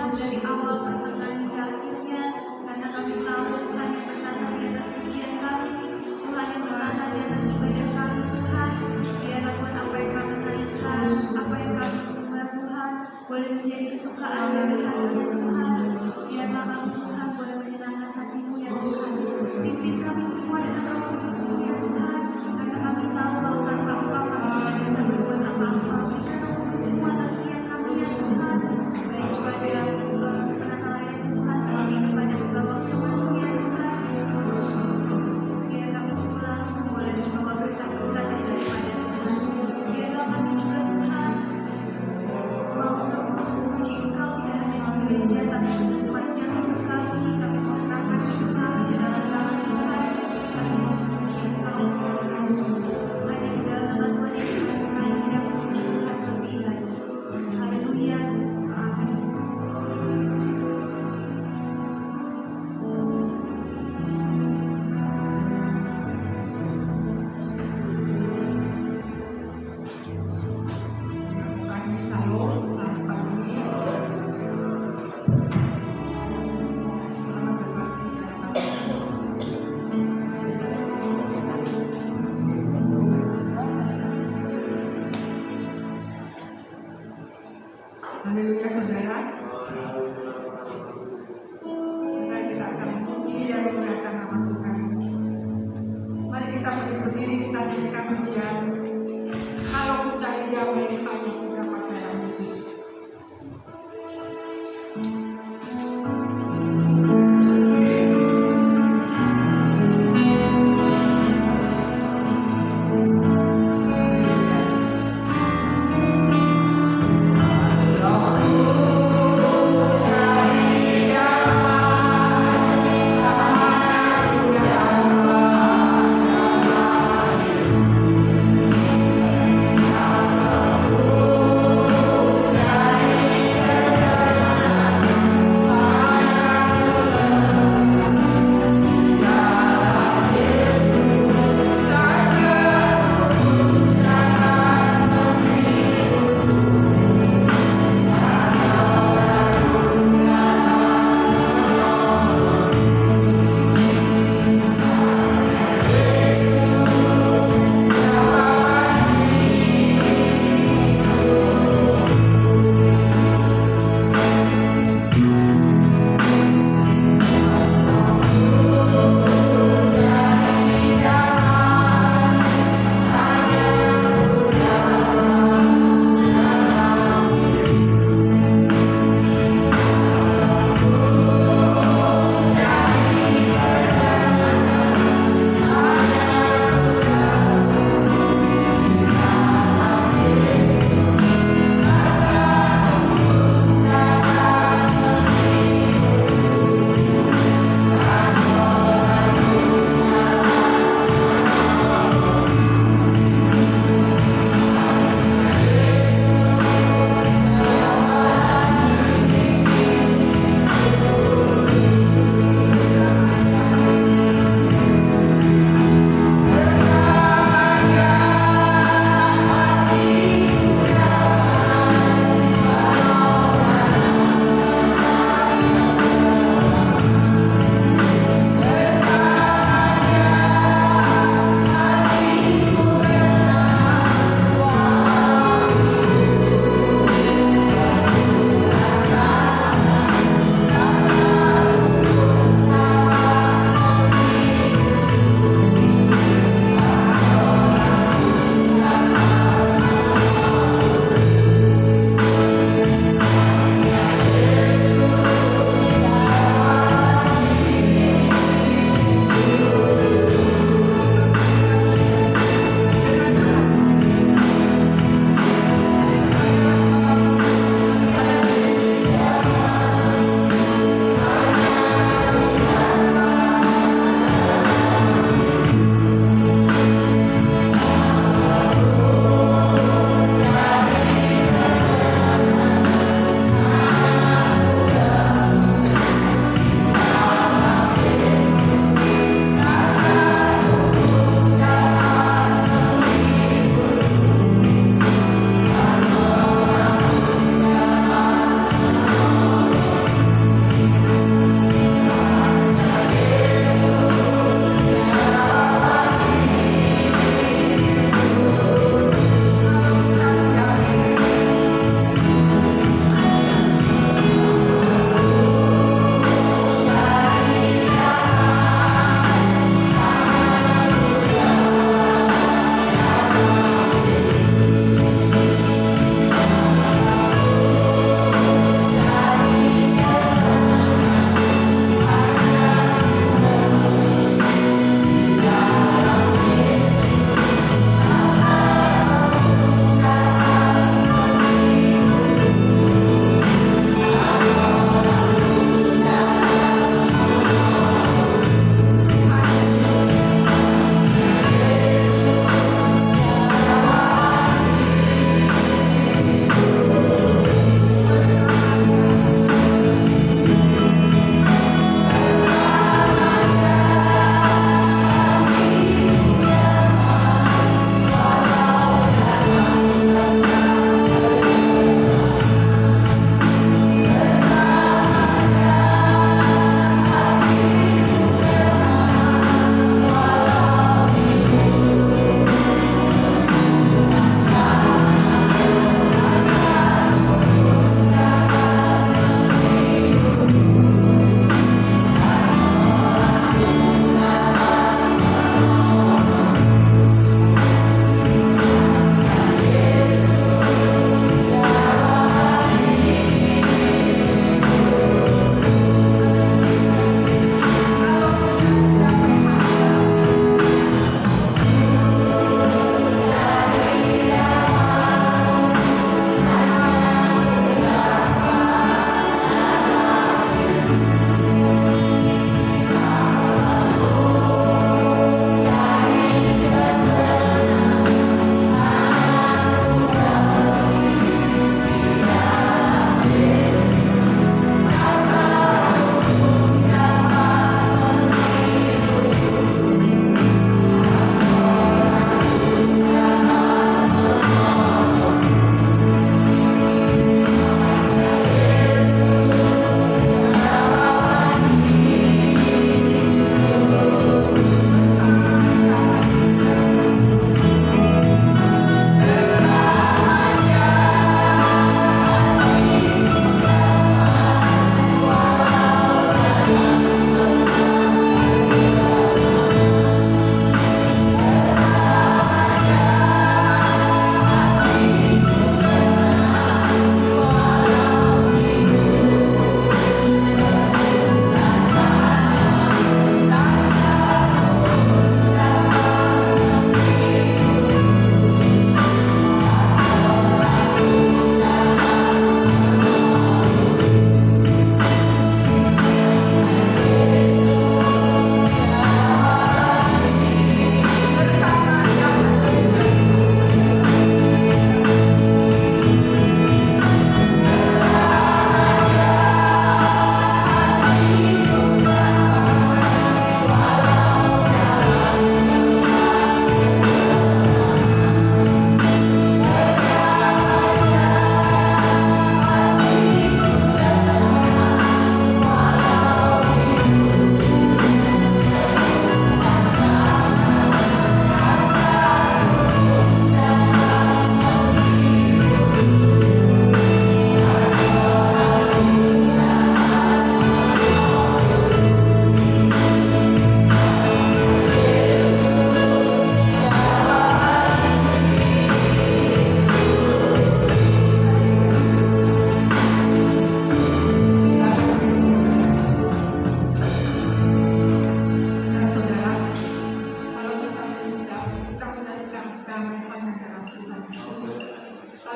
Tuhan dari awal pertengahan hingga akhirnya, karena kami tahu Tuhan yang bertahan di atas ujian kami, Tuhan yang bertahan di atas ibadah kami Tuhan. Biarlah Tuhan apa yang kami naikkan, apa yang kami sembah Tuhan, boleh menjadi kesukaan dari hati Tuhan. Biarlah kami Tuhan boleh menyenangkan hati-Mu ya Tuhan. Pimpin kami semua dengan Roh Kudus-Mu ya Tuhan, karena kami tahu bahwa tanpa Engkau kami tidak bisa berbuat apa-apa. Semua nasihat kami ya Tuhan, baik kepada anak-anak ya Tuhan, kami kepada pembawa firman-Mu ya Tuhan. Biar kami pulang boleh membawa berkat-berkat daripada Tuhan. Biarlah kami juga Tuhan mau terus memuji Engkau tidak hanya di gereja tapi juga sepanjang hidup kami mau serahkan hidup kami di dalam tangan Tuhan. Kami mau memuji Engkau hanya di dalam nama Tuhan Yesus Kristus yang kudus Tuhan lebih lagi. Haleluya. Amin. Shalom, selamat pagi. Selamat berbakti pada Haleluya saudara. Saya kita akan memuji dan memuliakan nama Tuhan. Mari kita berdiri, kita berikan pujian. Kalau kita tidak melihat kita pada dalam Yesus. Haleluya.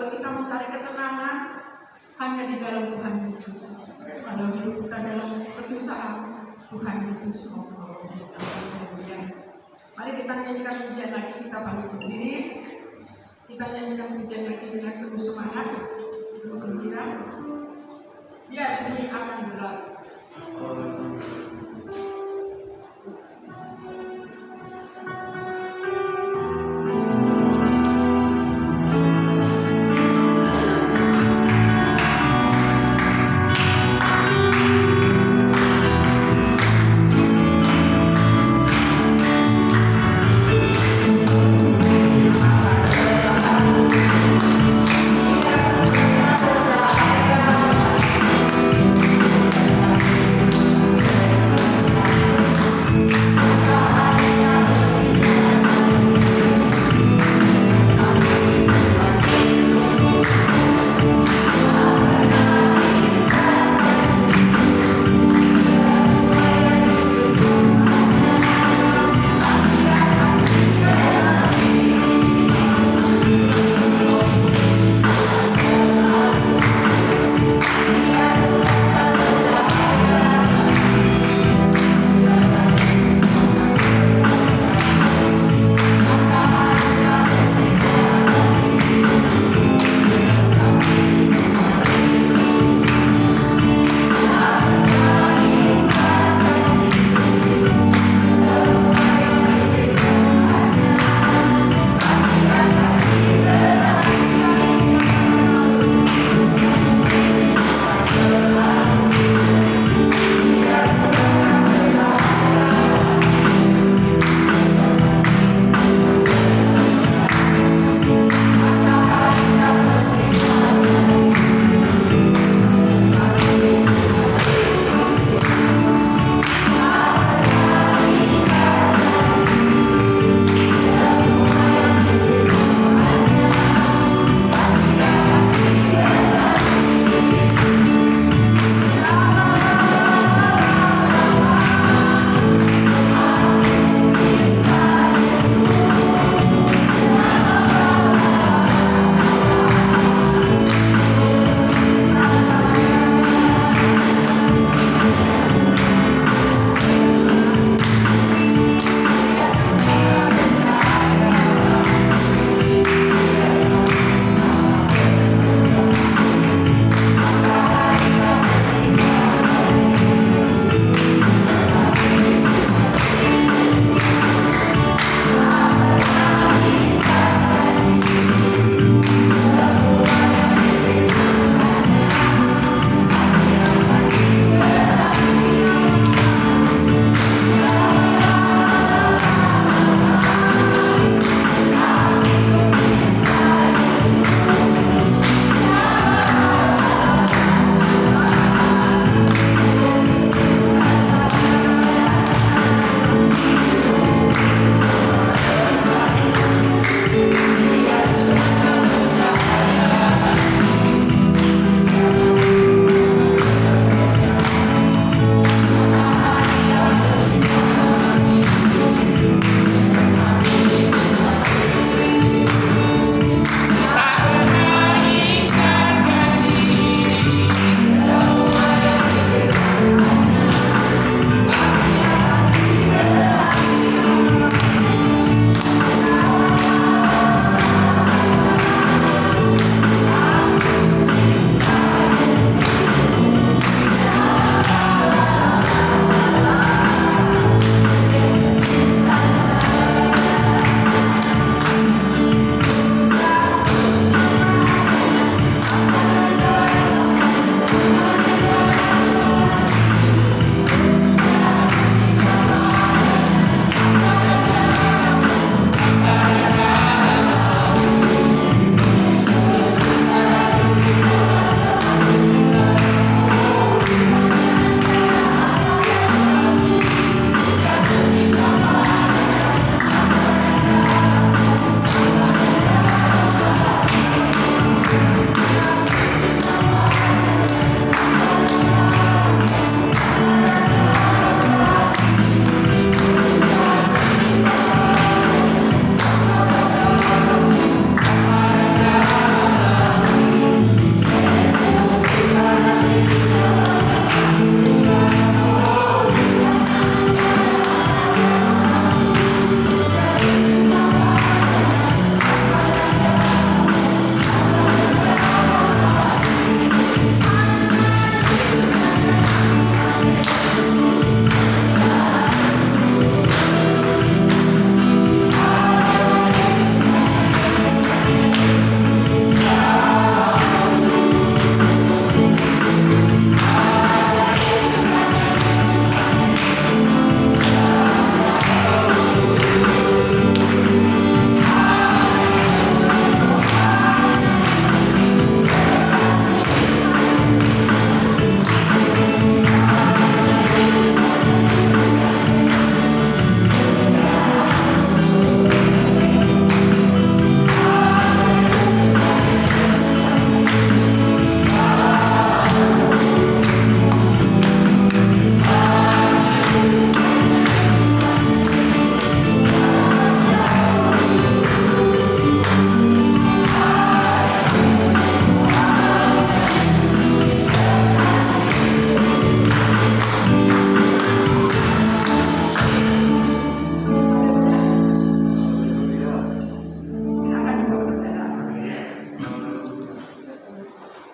Kalau kita mencari ketenangan hanya di dalam Tuhan Yesus. Kalau hidup kita dalam kesusahan, Tuhan Yesus menolong kita. Mari kita nyanyikan pujian lagi, kita balik berdiri. Kita nyanyikan pujian lagi dengan penuh semangat, penuh gembira. Biar ini akan berlalu.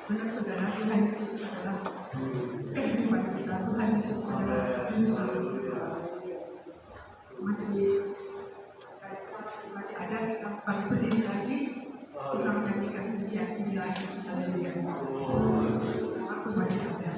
Benar saudara, Tuhan Yesus adalah kehidupan kita. Tuhan Yesus adalah masih ada kita berdiri lagi, kita menyanyikan pujian ini lagi. Haleluya. Aku masih ada.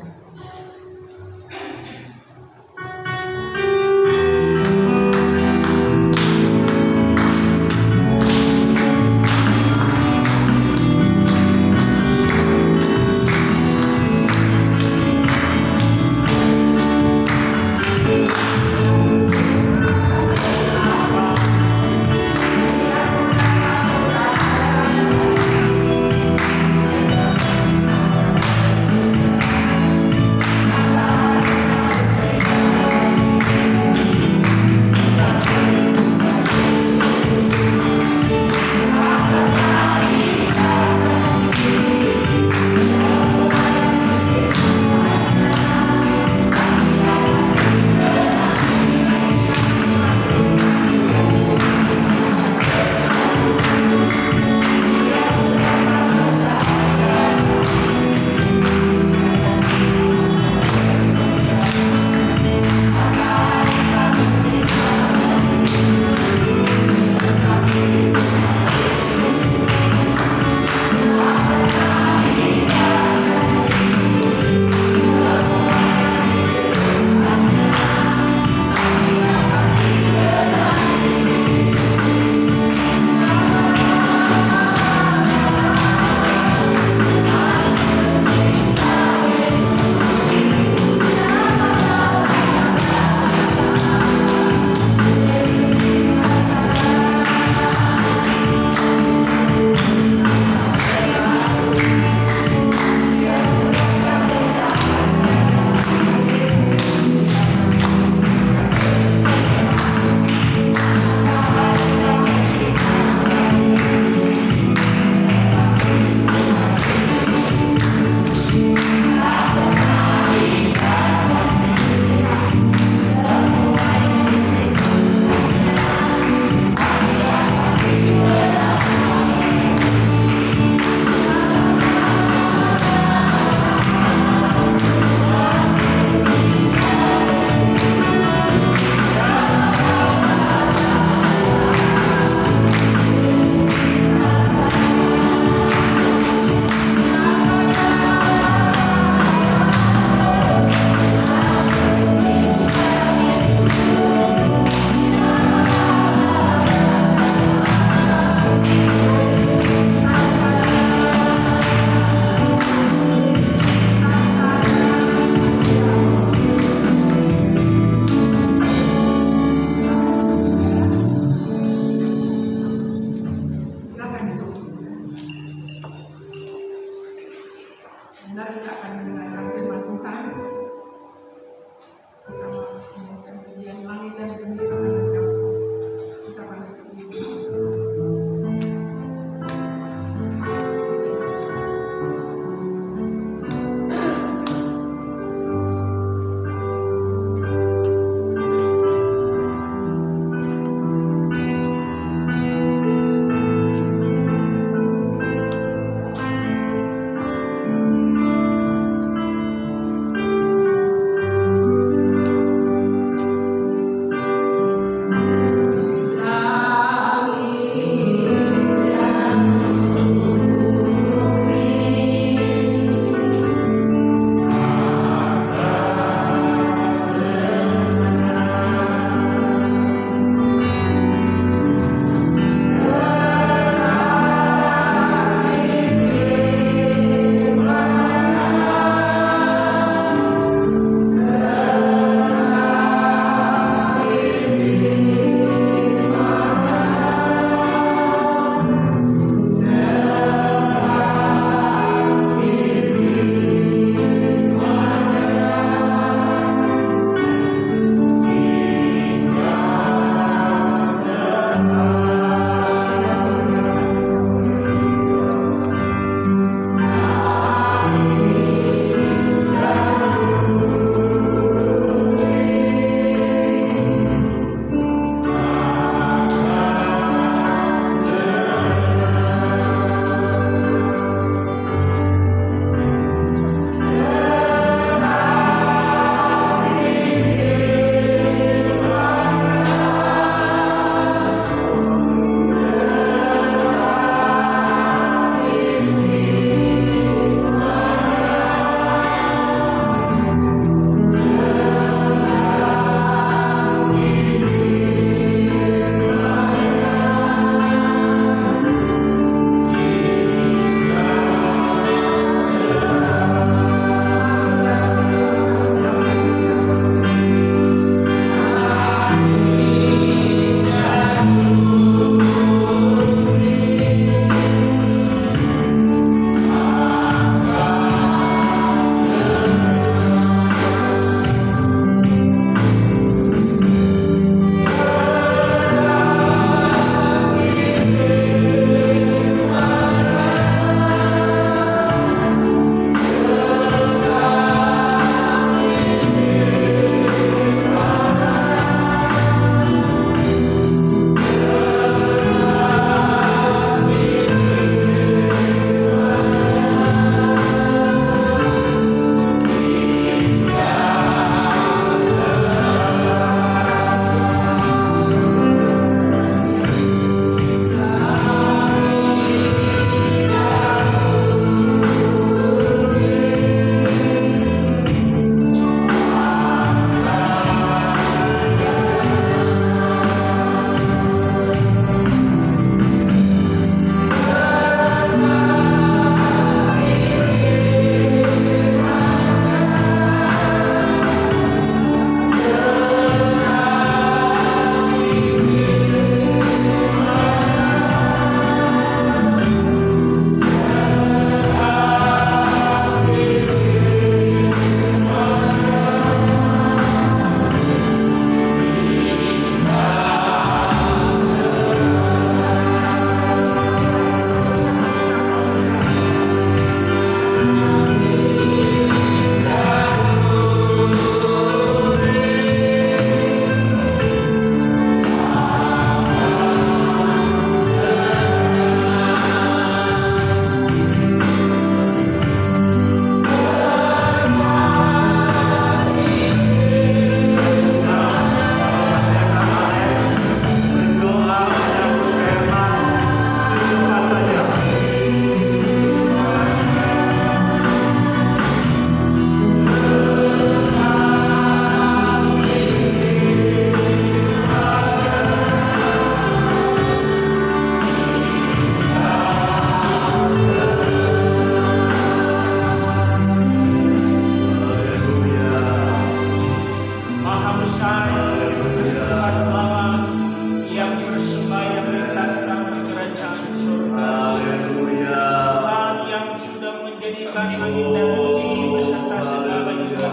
menjadikan langit dan bumi beserta segala isinya.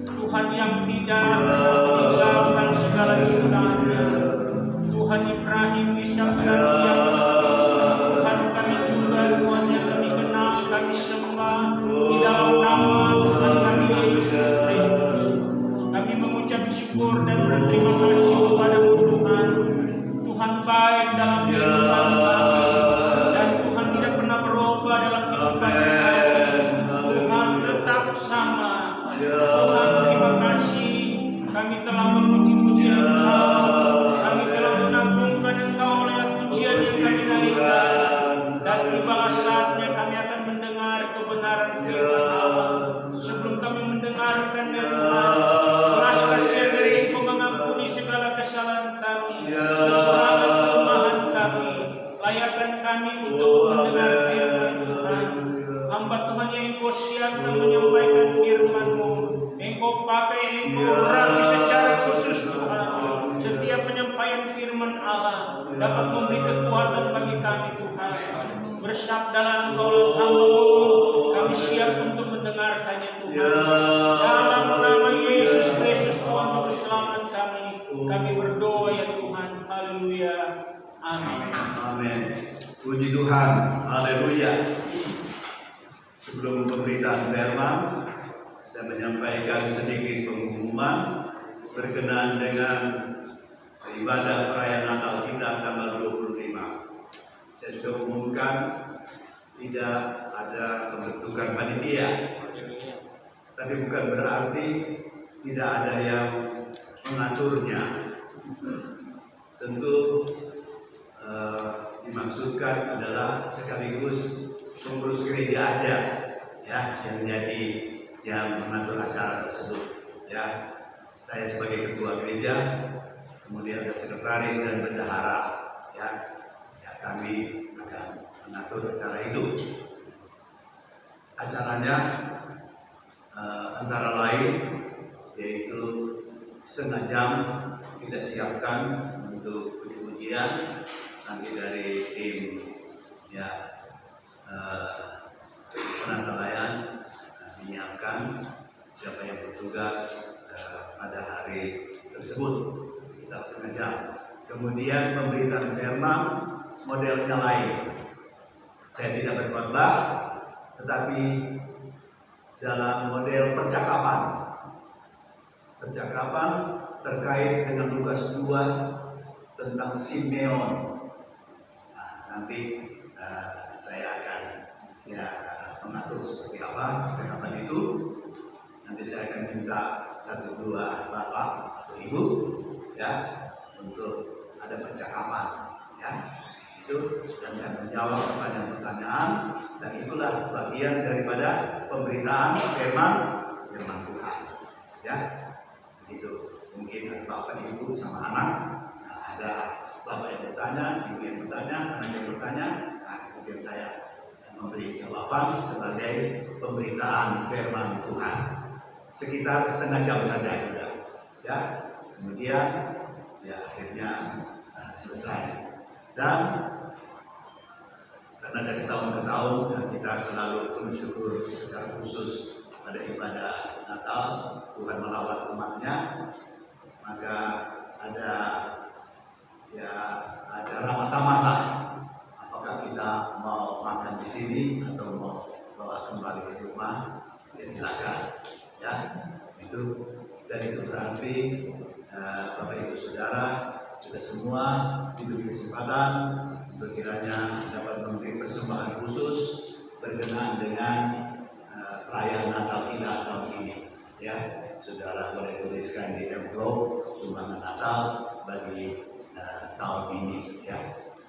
Tuhan yang tidak meninggalkan segala ciptaannya. Tuhan Ibrahim, Ishak dan Yakub, Tuhan kami juga, Tuhan yang kami kenal, kami sembah di dalam nama Tuhan kami Yesus Kristus. Kami mengucap syukur dan berterima kasih kepada-Mu Tuhan. Tuhan baik dalam kehidupan kami, dan Tuhan tidak pernah berubah dalam kehidupan kami. Tuhan tetap sama. Tuhan terima kasih, kami telah memuji-muji Engkau, kami telah mengagungkan Engkau oleh pujian yang kami naikkan, dan tibalah saatnya kami akan mendengar kebenaran firman Allah. Sebelum kami mendengarkan ya Tuhan, belas kasihan dari Engkau mengampuni segala kesalahan kami, kekurangan kelemahan kami, layakkan kami untuk mendengar firman Tuhan. Hamba Tuhan yang Engkau siapkan menyampaikan firman-Mu, Engkau pakai, Engkau urapi secara khusus Tuhan. Setiap penyampaian firman Allah dapat memberi kekuatan bagi kami Tuhan. Bersabdalah Engkau hamba-Mu, kami siap untuk mendengarkannya Tuhan. Dalam nama Yesus Kristus Tuhan Juru Selamat kami berdoa ya Tuhan. Haleluya. Amin. Amin. Puji Tuhan. Haleluya. Sebelum pemberitaan firman, saya menyampaikan sedikit pengumuman berkenaan dengan ibadah perayaan Natal kita tanggal 25. Saya sudah umumkan tidak ada pembentukan panitia, tapi bukan berarti tidak ada yang mengaturnya. Tentu dimaksudkan adalah sekaligus pengurus gereja aja ya yang mengatur acara tersebut ya. Saya sebagai ketua gereja, kemudian ada sekretaris dan bendahara ya kami akan mengatur acara itu. Acaranya antara lain yaitu setengah jam kita siapkan untuk puji-pujian nanti dari tim ya penantalayan menyiapkan siapa yang bertugas pada hari tersebut sekitar setengah jam. Kemudian pemberitaan firman modelnya lain. Saya tidak berkhotbah, tetapi dalam model percakapan terkait dengan Lukas 2 tentang Simeon. Nah, nanti saya akan mengatur seperti apa percakapan itu. Nanti saya akan minta 1-2 bapak atau ibu ya untuk ada percakapan ya itu, dan saya menjawab pertanyaan-pertanyaan, dan itulah bagian daripada pemberitaan firman Tuhan ya. Begitu. Mungkin ada bapak ibu sama anak, ada bapak yang bertanya, ibu yang bertanya, anak yang bertanya, kemudian saya memberi jawaban sebagai pemberitaan firman Tuhan. Sekitar setengah jam saja sudah ya. Kemudian ya akhirnya selesai. Dan karena dari tahun ke tahun kita selalu bersyukur secara khusus pada ibadah Natal Tuhan melawat umatnya, maka ada ramah tamah lah. Apakah kita mau makan di sini atau mau bawa kembali ke rumah, ya silakan ya. Dan itu berarti Bapak Ibu Saudara kita semua diberi kesempatan untuk kiranya dapat memberi persembahan khusus berkenaan dengan perayaan Natal kita tahun ini ya. Saudara boleh tuliskan di envelope sumbangan Natal bagi tahun ini ya,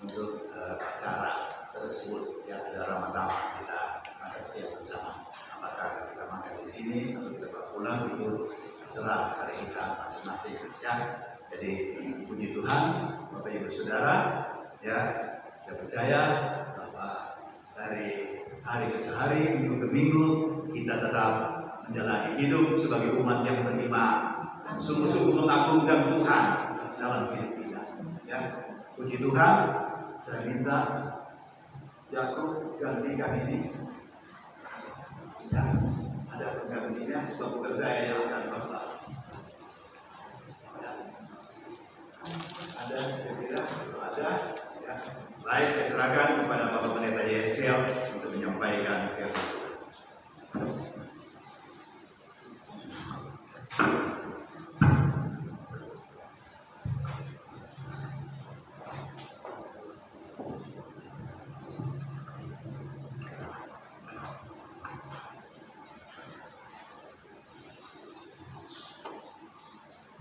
untuk acara tersebut ya. Ada ramah tamah, kita makan siang bersama. Apakah kita makan di sini atau kita pulang itu terserah dari kita masing-masing ya. Jadi puji Tuhan Bapak Ibu Saudara ya, saya percaya bahwa dari hari ke hari, minggu ke minggu kita tetap menjalani hidup sebagai umat yang beriman, sungguh-sungguh mengagungkan Tuhan dalam hidup kita ya. Puji Tuhan. Saya minta Yakub gantikan ini Ya, ada penggantinya sebab bukan saya yang akan khotbah. Ya. Ada kira-kira ada ya. Baik, saya serahkan kepada Bapak Pendeta Yesiel untuk menyampaikan firman.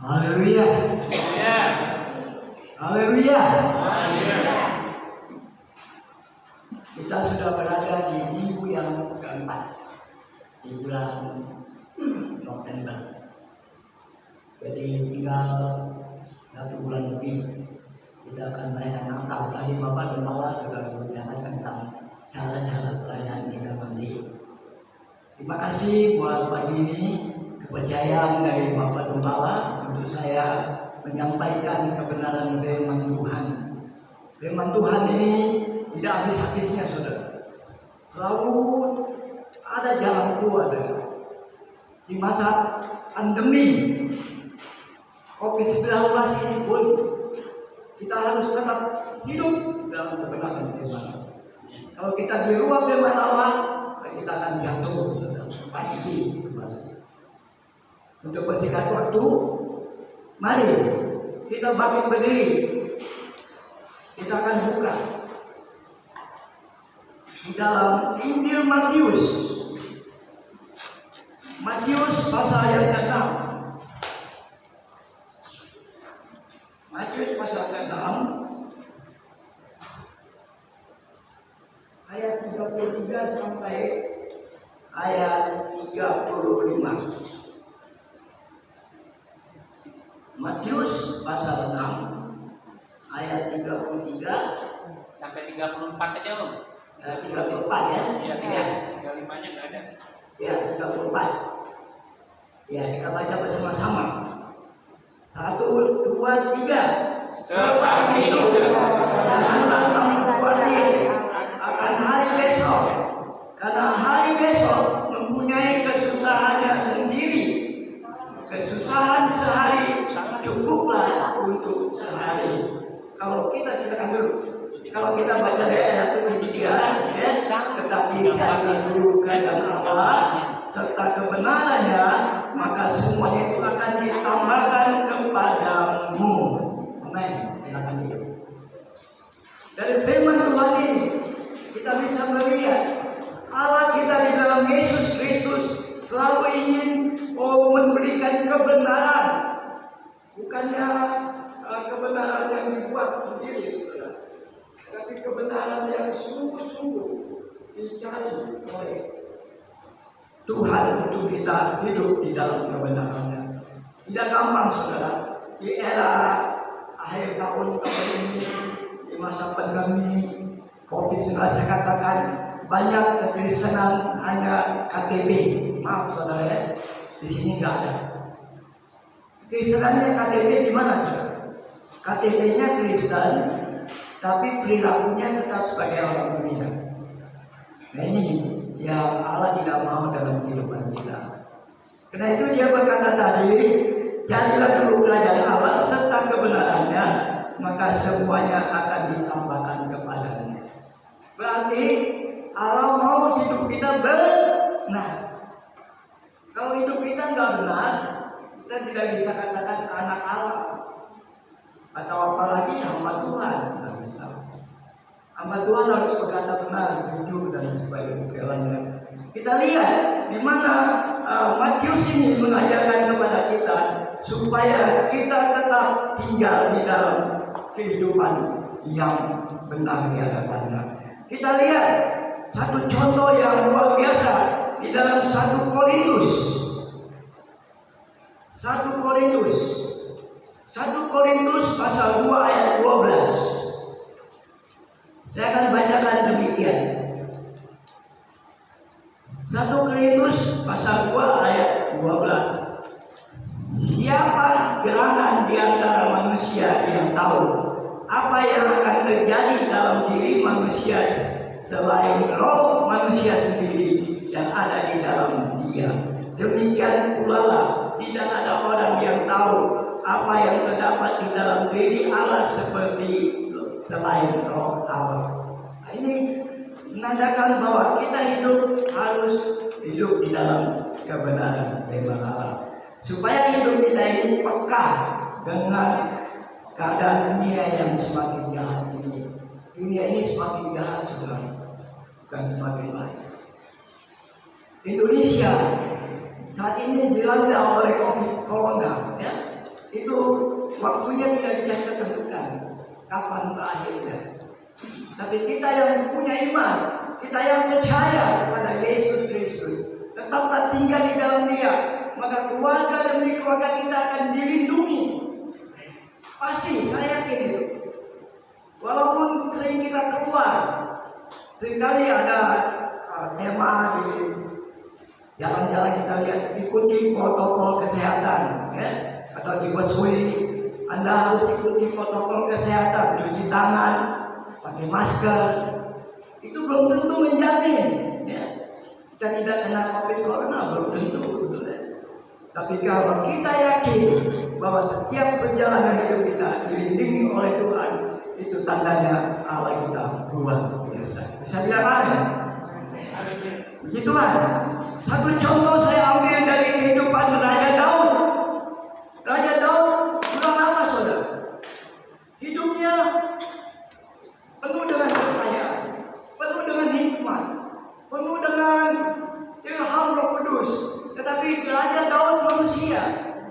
Haleluya. Haleluya. Kita sudah berada di minggu yang keempat di bulan November. Jadi tinggal 1 bulan lebih kita akan merayakan Natal. Tadi Bapak Gembala sudah berbicara tentang cara-cara perayaan kita nanti. Terima kasih buat pagi ini, kepercayaan dari Bapak Gembala untuk saya menyampaikan kebenaran firman Tuhan. Firman Tuhan ini tidak habis-habisnya, saudara. Selalu ada jalan keluar. Di masa pandemi COVID-19 ini pun kita harus tetap hidup dalam kebenaran firman. Kalau kita di luar firman Allah, kita akan jatuh, saudara. Pasti. Untuk persingkat waktu, mari kita bangkit berdiri. Kita akan buka di dalam Injil Matius. Matius pasal yang ke-6. Matius pasal ke-6 ayat 33 sampai ayat 35. Matius pasal 6 ayat 33 Sampai 34 aja Om. 34 ya. Iya, 35-nya nggak ada. Ya, 34. Ya, kita baca bersama-sama. 1, 2, 3. Tetapi janganlah kamu khawatir akan hari besok, karena hari besok mempunyai kesusahannya sendiri. Kesusahan sehari cukuplah untuk sehari. Kalau kita silakan dulu. Kalau kita baca dari ayat 73, ya, tetapi cari dulu kerajaan Allah serta kebenarannya, maka semuanya itu akan ditambahkan kepadamu. Amin. Silakan dulu. Dari firman Tuhan ini kita bisa melihat Allah kita di dalam Yesus Kristus selalu ingin memberikan kebenaran, bukannya kebenaran yang dibuat sendiri, tapi kebenaran yang sungguh-sungguh dicari oleh Tuhan untuk kita hidup di dalam kebenarannya. Tidak gampang, saudara. Di era akhir tahun ini, di masa pandemi COVID-19, saya katakan banyak kekristenan hanya KTP. Maaf saudara ya, di sini nggak ada. Kristenannya KTP di mana saudara? KTP-nya Kristen, tapi perilakunya tetap sebagai orang dunia. Nah ini yang Allah tidak mau dalam kehidupan kita. Karena itu dia berkata tadi, carilah dulu kerajaan Allah serta kebenarannya, maka semuanya akan ditambahkan kepadanya. Berarti Allah mau hidup kita benar. Kalau hidup kita nggak benar, kita tidak bisa katakan anak Allah. Atau apalagi hamba Tuhan, tidak bisa. Hamba Tuhan harus berkata benar, jujur dan sebagainya. Kita lihat di mana Matius ini mengajarkan kepada kita supaya kita tetap tinggal di dalam kehidupan yang benar di hadapannya. Kita lihat satu contoh yang luar biasa di dalam 1 Korintus. 1 Korintus pasal 2 ayat 12. Saya akan bacakan demikian. 1 Korintus pasal 2 ayat 12. Siapa gerangan di antara manusia yang tahu apa yang akan terjadi dalam diri manusia selain roh manusia sendiri yang ada di dalam dia. Demikian pula lah, tidak ada orang yang tahu apa yang terdapat di dalam diri Allah seperti selain Roh Allah. Nah, ini menandakan bahwa kita harus hidup di dalam kebenaran firman Allah. Supaya hidup kita ini peka dengan keadaan dunia yang semakin jahat ini. Dunia ini semakin jahat sudah, bukan semakin baik. Indonesia saat ini dilanda oleh Corona, ya. Itu waktunya tidak bisa kita tentukan kapan berakhirnya. Tapi kita yang punya iman, kita yang percaya kepada Yesus Kristus, tetaplah tinggal di dalam Dia, maka keluarga demi keluarga kita akan dilindungi. Pasti, saya yakin itu. Walaupun sering kita keluar, seringkali ada tema di jalan-jalan kita lihat, ikuti protokol kesehatan, ya? Atau di busway, Anda harus ikuti protokol kesehatan, cuci tangan, pakai masker. Itu belum tentu menjamin, ya. Kita tidak kena COVID corona, belum tentu. Tapi kalau kita yakin bahwa setiap perjalanan hidup kita dilindungi oleh Tuhan, itu tandanya Allah kita luar biasa. Bisa dilakukan? Begitulah. Satu contoh saya ambil dari kehidupan Raja Daud. Raja Daud sudah lama, saudara. Hidupnya penuh dengan kekayaan, penuh dengan hikmat, penuh dengan ilham Roh Kudus. Tetapi Raja Daud manusia,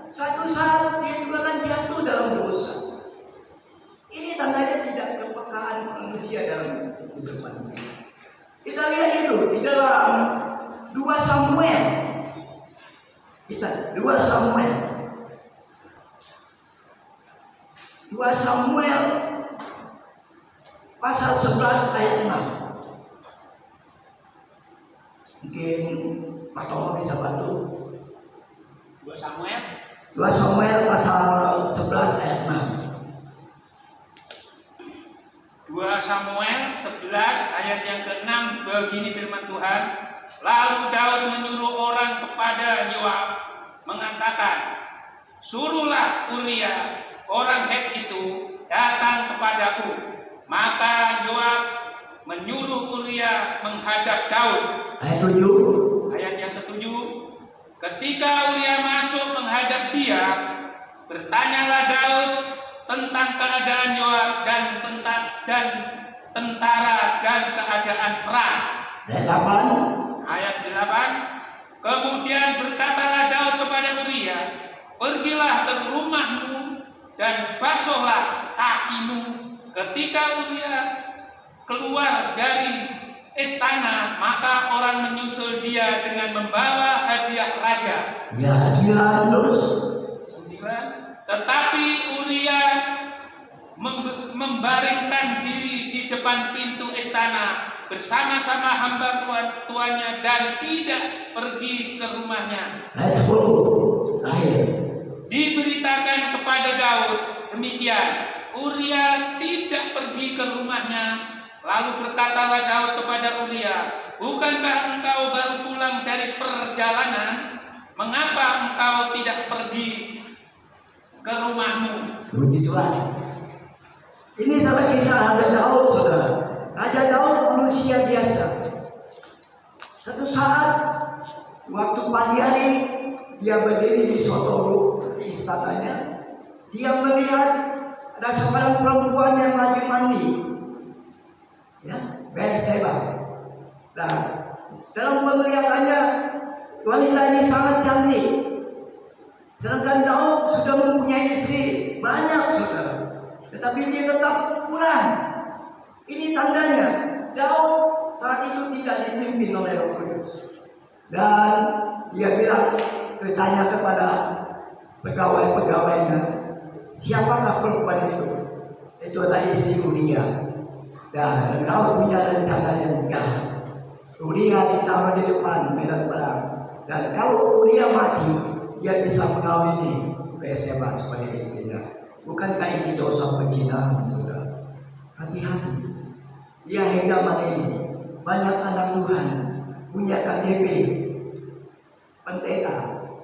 satu saat dia juga akan jatuh dalam dosa. Ini tandanya tidak kepekaan manusia dalam kehidupan kita. Kita lihat itu di dalam 2 Samuel. Kita 2 Samuel. 2 Samuel pasal 11 ayat 6. Mungkin Pak Tomo bisa bantu. 2 Samuel 2 Samuel pasal 11 ayat 6. 2 Samuel 11 ayat yang ke-6, begini firman Tuhan. Lalu Daud menyuruh orang kepada Yoab mengatakan, suruhlah Uria orang Het itu datang kepadaku. Maka Yoab menyuruh Uria menghadap Daud. Ayat 7. Ayat yang ke-7, ketika Uria masuk menghadap dia, bertanyalah Daud tentang keadaan Yoab dan tentara dan keadaan perang. Ayat 8. Ayat 8, kemudian berkatalah Daud kepada Uria, pergilah ke rumahmu dan basuhlah kakimu. Ketika Uria keluar dari istana, maka orang menyusul dia dengan membawa hadiah raja. Ya, hadiah terus. 9, tetapi Uria membaringkan diri di depan pintu istana bersama-sama hamba tuannya dan tidak pergi ke rumahnya. Ayat 10. Akhir. Diberitakan kepada Daud demikian, Uria tidak pergi ke rumahnya. Lalu berkatalah Daud kepada Uria, bukankah engkau baru pulang dari perjalanan? Mengapa engkau tidak pergi ke rumahmu? Begitulah. Ini adalah kisah Raja Daud, saudara. Raja Daud manusia biasa. Satu saat, waktu pagi hari, dia berdiri di suatu istananya. Dia melihat ada seorang perempuan yang lagi mandi. Ya, Bathsheba. Nah, dalam penglihatannya wanita ini sangat cantik. Sedangkan Daud sudah mempunyai istri banyak, saudara. Tetapi dia tetap pulang. Ini tandanya Daud saat itu tidak dipimpin oleh Roh Kudus. Dan dia bilang, bertanya kepada pegawai-pegawainya, siapakah perempuan itu? Itu adalah istri Uria. Dan Daud punya rencana yang jahat. Uria ditaruh di depan medan perang. Dan kalau Uria mati, dia bisa mengawini Bathsheba sebagai istrinya. Bukankah ini dosa perzinahan, saudara? Hati-hati. Dia hingga ini banyak anak Tuhan punya KTP,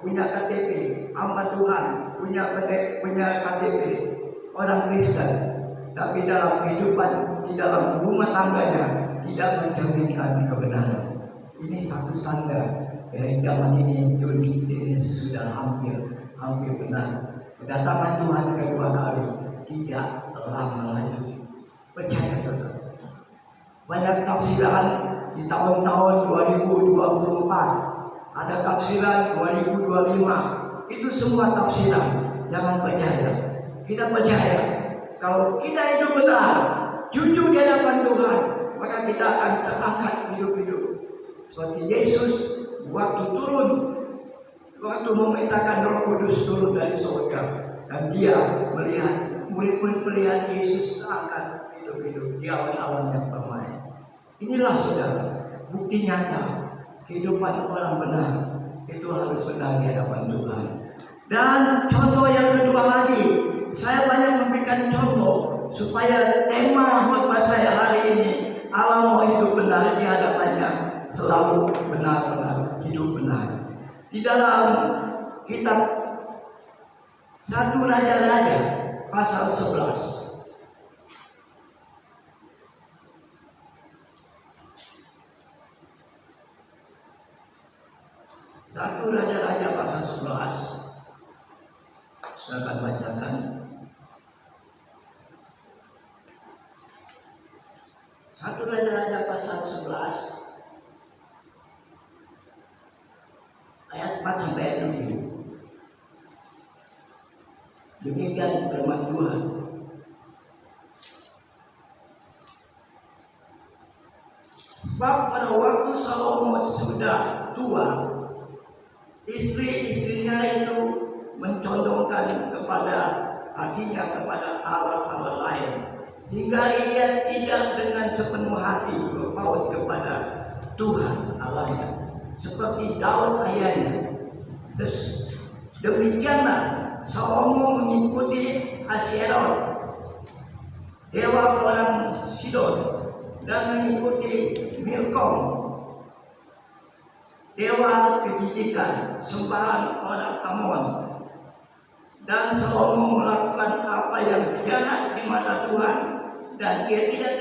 punya KTP, hamba Tuhan, punya KTP, orang Kristen, tapi dalam kehidupan di dalam rumah tangganya tidak mencerminkan kebenaran. Ini satu tanda dari zaman ini sudah hampir benar. Kedatangan Tuhan kedua kali tidak lama lagi. Percaya saudara. Banyak tafsiran di tahun-tahun 2024, ada tafsiran 2025. Itu semua tafsiran. Jangan percaya. Kita percaya kalau kita hidup benar, jujur di hadapan Tuhan, maka kita akan terangkat hidup-hidup. Seperti Yesus waktu memerintahkan Roh Kudus turun dari surga, dan dia melihat murid-murid melihat Yesus seakan hidup-hidup di awan-awan yang permai. Inilah saudara, bukti nyata kehidupan orang benar itu harus benar di hadapan Tuhan. Dan contoh yang kedua lagi, saya banyak memberikan contoh supaya tema khotbah saya hari ini, Allah mau hidup benar di hadapannya, selalu benar-benar hidup benar. Di dalam kitab 1 Raja-Raja pasal 11. 1 Raja-Raja pasal 11. Saya akan bacakan. 1 Raja-Raja pasal 11 ayat 4 sampai ayat 7. Demikian firman Tuhan. Sebab pada waktu Salomo sudah tua, istri-istrinya itu mencondongkan kepada hatinya kepada Allah lain, sehingga ia tidak dengan sepenuh hati berpaut kepada Tuhan Allahnya, seperti Daud ayahnya. Demikianlah Salomo mengikuti Asherot, dewa orang Sidon, dan mengikuti Milkom, dewa kejijikan, sembahan orang Amon. Dan Salomo melakukan apa yang jahat di mata Tuhan, dan dia tidak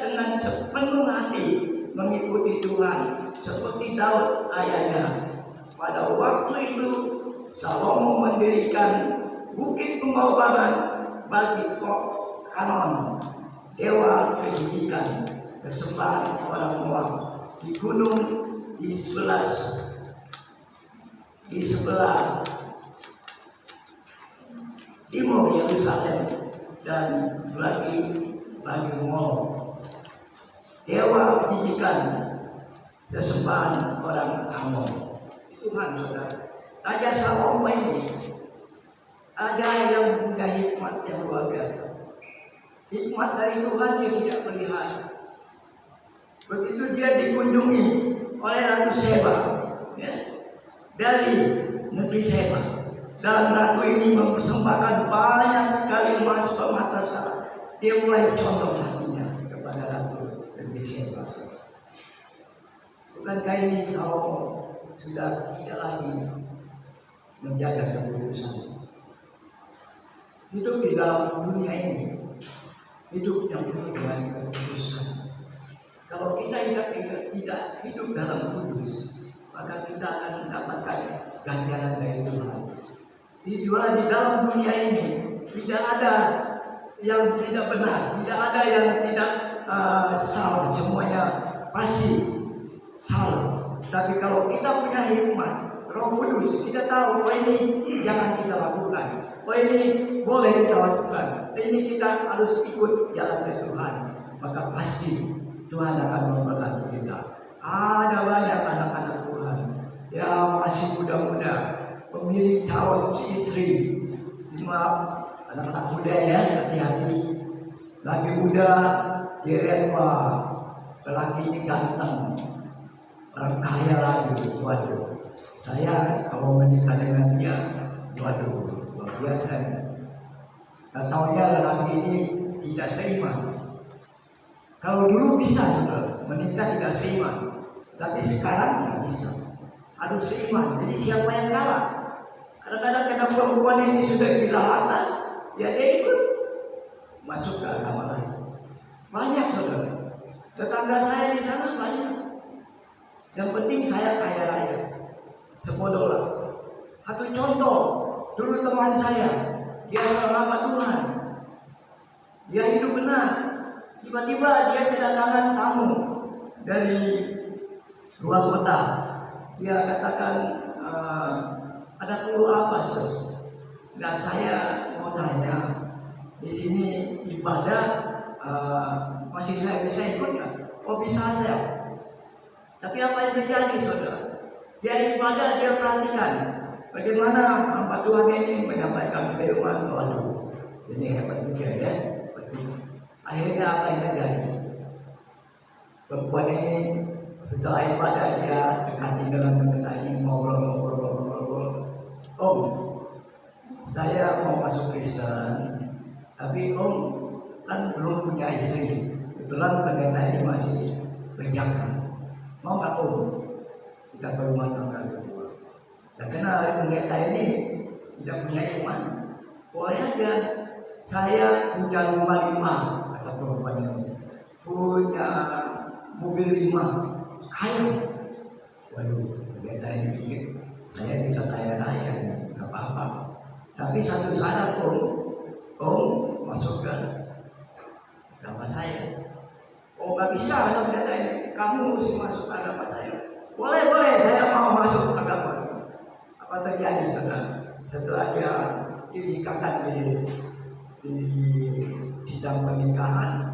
dengan sepenuh hati mengikuti Tuhan seperti Daud ayahnya. Pada waktu itu Salomo mendirikan bukit pengorbanan bagi Kanon, dewa kejijikan, kesembahan orang Moab, di gunung di sebelah timur Yerusalem, dan bagi Molok, dewa kejijikan, sesembahan orang Amon. Tuhan saudara, Raja Salomo ini ada yang punya hikmat yang luar biasa. Hikmat dari Tuhan dia tidak melihat. Begitu dia dikunjungi oleh Ratu Seba, ya, dari negeri Seba, dan ratu ini mempersembahkan banyak sekali emas permata. Dia mulai condong hatinya kepada Ratu negeri Seba. Bukankah ini Salomo sudah tidak lagi menjaga kekudusan? Hidup di dalam dunia ini, hidup yang penuh dengan kekudusan. Kalau kita tidak hidup dalam kudus, maka kita akan mendapatkan ganjaran dari Tuhan. Di dalam dunia ini tidak ada yang tidak benar, tidak ada yang tidak salah, semuanya pasti salah. Tapi kalau kita punya hikmat, Roh Kudus, kita tahu bahwa ini jangan kita lakukan, bahwa ini boleh kita lakukan, ini kita harus ikut jalan dari Tuhan, maka pasti Tuhan akan memberkati kita. Ada banyak anak-anak Tuhan yang masih muda-muda, pemilih calon istri. Maaf, anak-anak muda ya, hati-hati. Lagi muda, dia lelaki ini ganteng, orang kaya lagi. Waduh, saya kalau menikah dengan dia, waduh, luar biasa. Gak taunya lelaki ini tidak seiman. Kalau dulu bisa menikah tidak seiman, tapi sekarang nggak bisa. harus seiman. Jadi siapa yang kalah? Kadang-kadang karena perempuan ini sudah dilahatan, ya dia ikut masuk ke agama lain. Banyak saudara. Tetangga saya di sana banyak. Yang penting saya kaya raya. Sebodohlah. Satu contoh, dulu teman saya, dia seorang hamba Tuhan. Dia hidup benar. Tiba-tiba dia kedatangan tamu dari luar kota. Dia katakan, ada perlu apa, Sus? Dan saya mau tanya, di sini ibadah masih saya bisa ikut nggak? Oh bisa saya. Tapi apa yang terjadi, saudara? Dia ibadah, dia perhatikan bagaimana hamba Tuhan ini menyampaikan firman. Waduh, ini hebat juga ya. Akhirnya apa yang terjadi? Perempuan ini setelah ibadah dia dekati dengan pendeta ini, ngobrol. Om, saya mau masuk Kristen, tapi Om kan belum punya istri. Kebetulan pendeta ini masih berjaka. Mau nggak Om? Kita berumah tangga berdua. Dan karena pendeta ini tidak punya iman, boleh aja saya punya rumah 5, kata perempuan ini, punya mobil 5, kaya. Waduh, pendeta ini pikir saya bisa kaya raya, nggak apa-apa. Tapi satu syarat Om masukkan agama saya. Oh nggak bisa, kata pendeta ini, kamu mesti masuk agama saya. Boleh, saya mau masuk agama. Apa terjadi, saudara? Setelah dia dinikahkan di sidang pernikahan,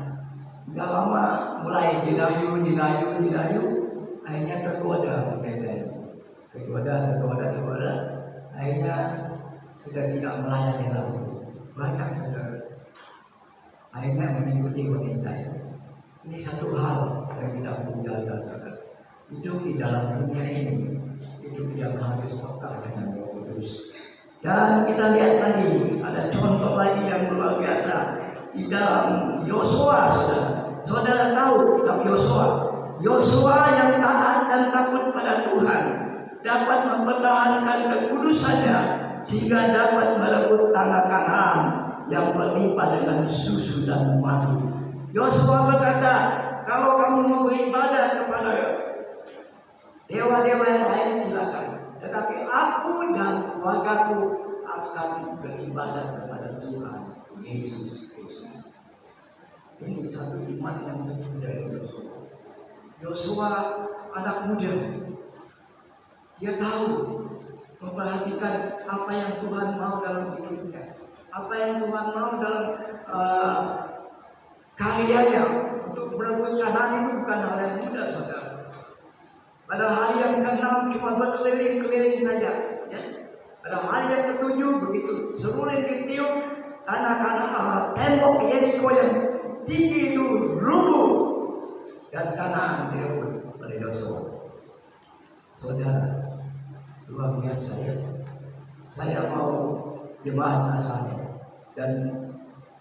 nggak lama mulai dinayu, akhirnya tergoda pendeta ini. Tergoda, akhirnya sudah tidak melayani lagi. Banyak saudara. Akhirnya mengikuti wanita ini. Ini satu hal yang kita perlu jaga, saudara. Hidup di dalam dunia ini, hidup yang harus peka dengan Roh Kudus. Dan kita lihat lagi, ada contoh lagi yang luar biasa di dalam Yosua, saudara. Saudara tahu kitab Yosua. Yosua yang taat dan takut pada Tuhan dapat mempertahankan kekudusannya sehingga dapat merebut tanah Kanaan yang berlimpah dengan susu dan madu. Yosua berkata, kalau kamu mau beribadah kepada dewa-dewa yang lain silakan, tetapi aku dan keluargaku akan beribadah kepada Tuhan Yesus Kristus. Ini satu iman yang betul dari Yosua. Yosua anak muda, dia tahu memperhatikan apa yang Tuhan mau dalam hidupnya, apa yang Tuhan mau dalam karyanya. Untuk merebut Kanaan itu bukan hal yang mudah, saudara. Pada hari yang ke-6 cuma berkeliling-keliling saja, ya. Pada hari yang ke-7 begitu, seruling ditiup, tanah tembok Yeriko yang tinggi itu runtuh dan Kanaan direbut oleh Yosua. Saudara, luar biasa ya. Saya mau jemaat asalnya dan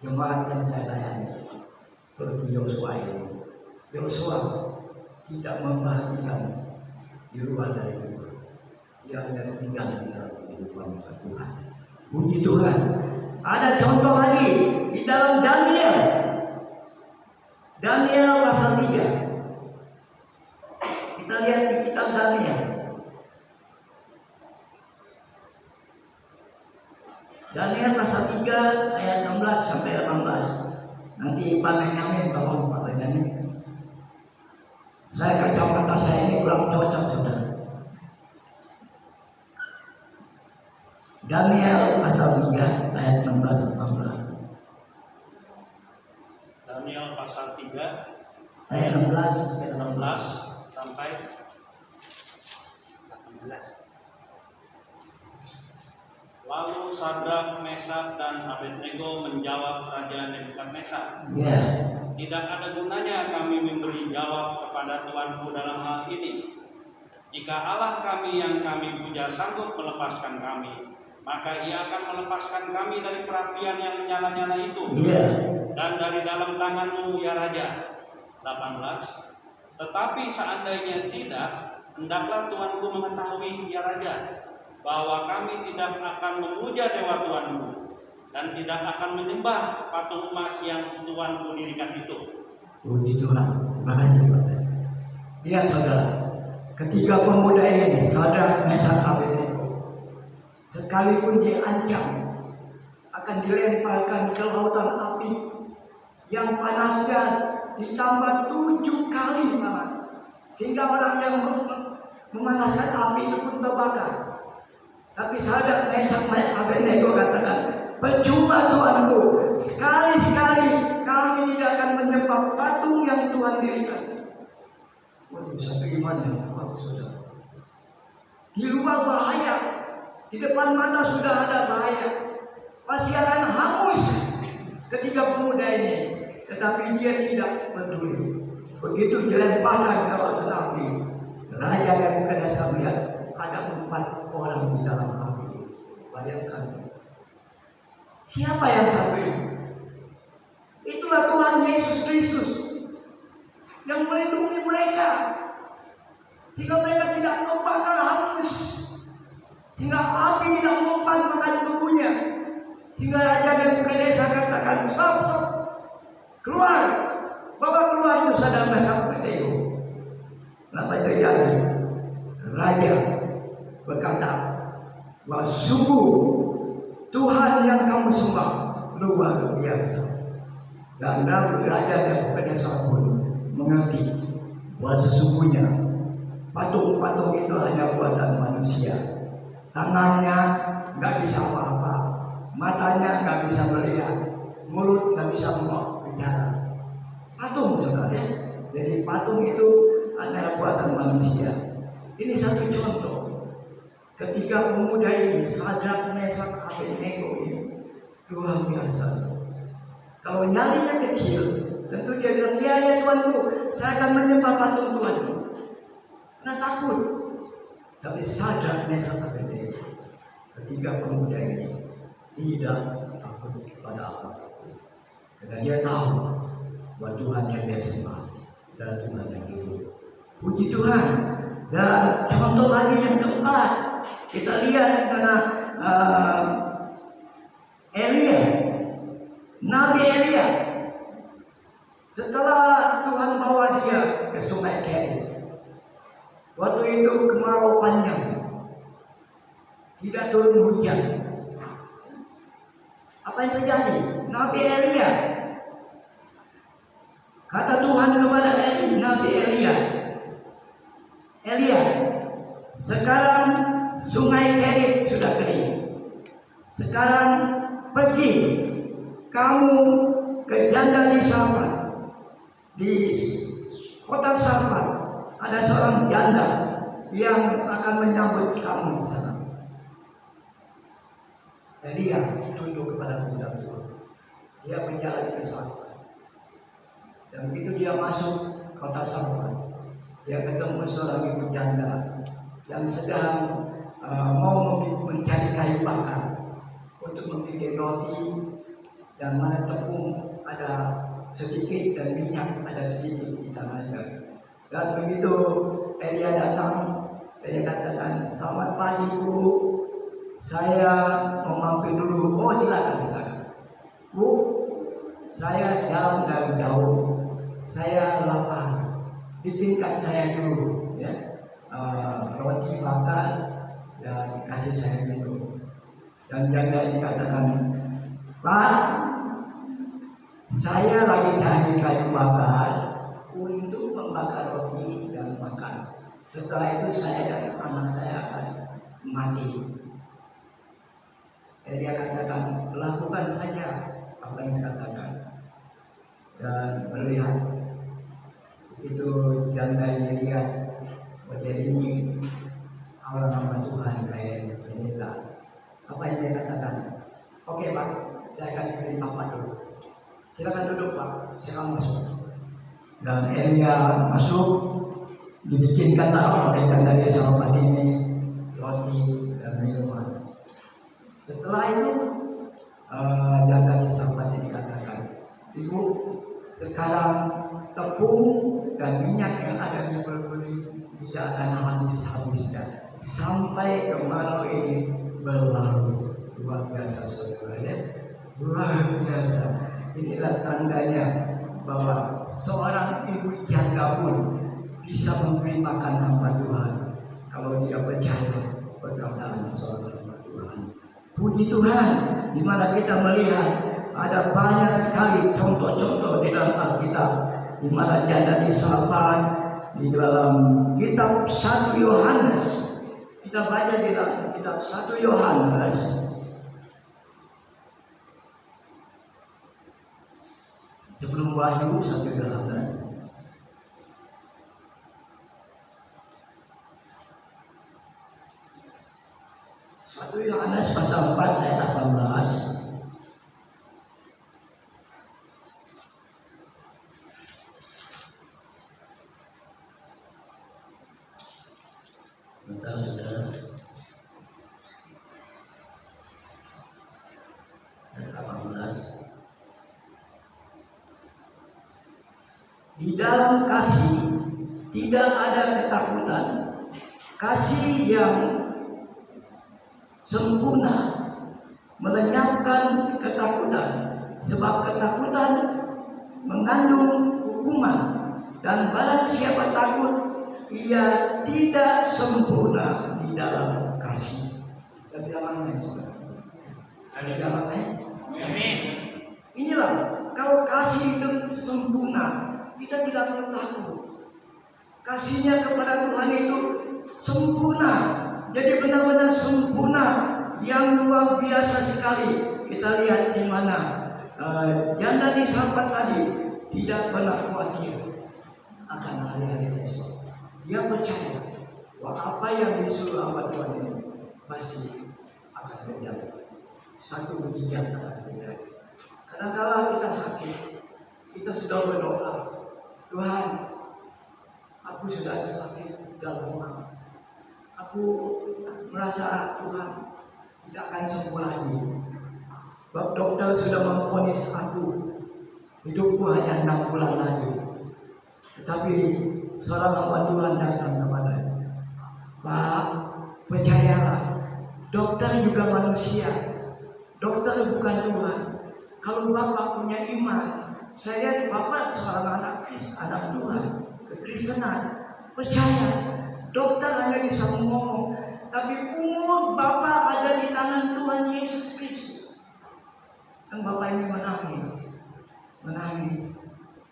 jemaat yang saya layani pergi Yosua ini. Yosua tidak memperhatikan di luar dari Tuhan. Dia hanya tinggal di dalam kehidupan Tuhan. Puji Tuhan. Ada contoh lagi di dalam Daniel. Daniel pasal 3. Kita lihat di kitab Daniel. Daniel pasal 3 ayat 16 sampai 18. Nanti Pak Benyamin tolong Pak Benyamin. Saya kacamata saya ini kurang cocok, saudara. Daniel pasal 3 ayat 16-18. Daniel pasal 3 ayat 16 sampai 18. Lalu Sadrak, Mesak, dan Abednego menjawab Raja Nebukadnezar, ya. tidak ada gunanya kami memberi jawab kepada Tuanku dalam hal ini. Jika Allah kami yang kami puja sanggup melepaskan kami, maka Ia akan melepaskan kami dari perapian yang menyala-nyala itu, Ya. dan dari dalam tanganmu ya Raja. 18. Tetapi seandainya tidak, Hendaklah tuanku mengetahui, ya Raja, bahwa kami tidak akan memuja dewa tuanmu dan tidak akan menyembah patung emas yang tuanku dirikan itu. Puji Tuhan. Terima kasih, Pak. Lihat saudara, ketiga pemuda ini, Sadrak, Mesak, Abednego, sekalipun diancam akan dilemparkan ke lautan api yang panasnya ditambah 7 kali panas, sehingga orang yang memanaskan api itu pun terbakar. Tapi Sadrak, Mesak, Abednego katakan, percuma Tuanku, sekali-sekali kami tidak akan menyembah patung yang Tuhan dirikan. Waduh, satu iman yang kuat, saudara. Di luar bahaya, di depan mata sudah ada bahaya, pasti akan hangus ketiga pemuda ini. Tetapi dia tidak peduli. Begitu dilemparkan ke lautan api, Raja Nebukadnezar melihat ada 4 orang di dalam api. Bayangkan, siapa yang satu ini? Itulah Tuhan Yesus Kristus yang melindungi mereka, sehingga mereka tidak terbakar hangus, sehingga api tidak mempan makan tubuhnya, sehingga Raja Nebukadnezar katakan, stop, keluar, bawa keluar itu Sadrak, Mesak, Abednego. Kenapa terjadi? Raja berkata bahwa sungguh Tuhan yang kamu sembah luar biasa. Dan Raja Nebukadnezar pun mengerti bahwa sesungguhnya patung-patung itu hanya buatan manusia. Tangannya nggak bisa apa-apa, matanya nggak bisa melihat, mulut nggak bisa bicara. Patung, saudara. Jadi patung itu adalah buatan manusia. Ini satu contoh. Ketiga pemuda ini, Sadrak, Mesak, Abednego ini luar biasa. Kalau nyalinya kecil, tentu dia bilang, ya Tuanku, saya akan menyembah patung Tuanku. Karena takut. Tapi Sadrak, Mesak, Abednego, ketiga pemuda ini tidak takut pada apapun. Karena dia tahu bahwa Tuhan yang dia sembah adalah Tuhan yang hidup. Puji Tuhan. Dan contoh lagi yang keempat, kita lihat karena Elia, Nabi Elia, setelah Tuhan bawa dia ke Sungai Kerit, waktu itu kemarau panjang, tidak turun hujan. Apa yang terjadi? Nabi Elia, kata Tuhan kepada Nabi Elia, sekarang Sungai Kerit sudah kering. Sekarang pergi kamu ke janda di Safat. Di kota Safat ada seorang janda yang akan menyambut kamu di sana. Elia tunduk kepada perintah Tuhan. Dia berjalan ke Safat. Dan begitu dia masuk kota Safat, dia ketemu seorang ibu janda yang sedang mau mencari kayu bakar untuk membuat roti, dan mana tepung ada sedikit dan minyak ada sedikit di tangannya. Dan begitu Elia datang, Elia katakan, selamat pagi Bu, saya mau mampir dulu. Oh silakan. Bu, saya jalan dari jauh, saya lapar, bikinkan saya dulu ya, roti bakar dan kasih saya minum. Dan janda dikatakan, Pak, saya lagi cari kayu bakar untuk membakar roti dan makan. Setelah itu saya dan anak saya akan mati. Dia katakan, lakukan saja apa yang dikatakan. Dan melihat itu janda ini lihat wajah ini hamba Tuhan kayak inilah. Apa yang dia katakan? Oke Pak, saya akan beri Bapak dulu. Silakan duduk Pak, silakan masuk. Dan Elia masuk, dibikinkanlah oleh janda di Safat ini roti dan minuman. Setelah itu janda di Safat ini katakan, Ibu, sekarang tepung dan minyak yang ada di berbeli tidak akan habis habis-habisnya sampai kemarau ini berlalu. Luar biasa saudara ya, luar biasa. Inilah tandanya bahwa seorang ibu janda pun bisa memberi makan hamba Tuhan kalau dia percaya perkataan seorang hamba Tuhan. Puji Tuhan, di mana kita melihat ada banyak sekali contoh-contoh di dalam Alkitab, di mana janda diselamatkan di dalam kitab 1 Yohanes. Kita baca di dalam kitab 1 Yohanes sebelum Wahyu 1 Yohanes. Yohanes pasal 4 ayat 18. Bentar, saudara. Ayat 18. Di dalam kasih tidak ada ketakutan. Kasih yang sempurna melenyapkan ketakutan, sebab ketakutan mengandung hukuman, dan barang siapa takut ia tidak sempurna di dalam kasih. Dan dalamnya saudara, ada dalamnya. Amin. Inilah kalau kasih itu sempurna, kita tidak perlu takut. Kasihnya kepada Tuhan itu sempurna. Jadi benar-benar sempurna, yang luar biasa sekali. Kita lihat di mana janda di sahabat tadi tidak pernah khawatir akan hari-hari esok. Dia percaya bahwa apa yang disuruh hamba Tuhan ini pasti akan terjadi. Satu mujizat akan terjadi. Kadang-kala kita sakit, kita sudah berdoa, Tuhan, aku sudah sakit dalam rumah. Aku merasa Tuhan tidak akan sembuh lagi. Sebab dokter sudah memvonis aku hidupku hanya 6 bulan lagi. Tetapi seorang hamba Tuhan datang kepada Pak, percayalah, dokter juga manusia. Dokter bukan Tuhan. Kalau Bapak punya iman, saya Bapak seorang anak Tuhan, kekristenan, percaya. Dokter hanya bisa ngomong, tapi umur Bapak ada di tangan Tuhan Yesus Kristus. Dan Bapak ini menangis.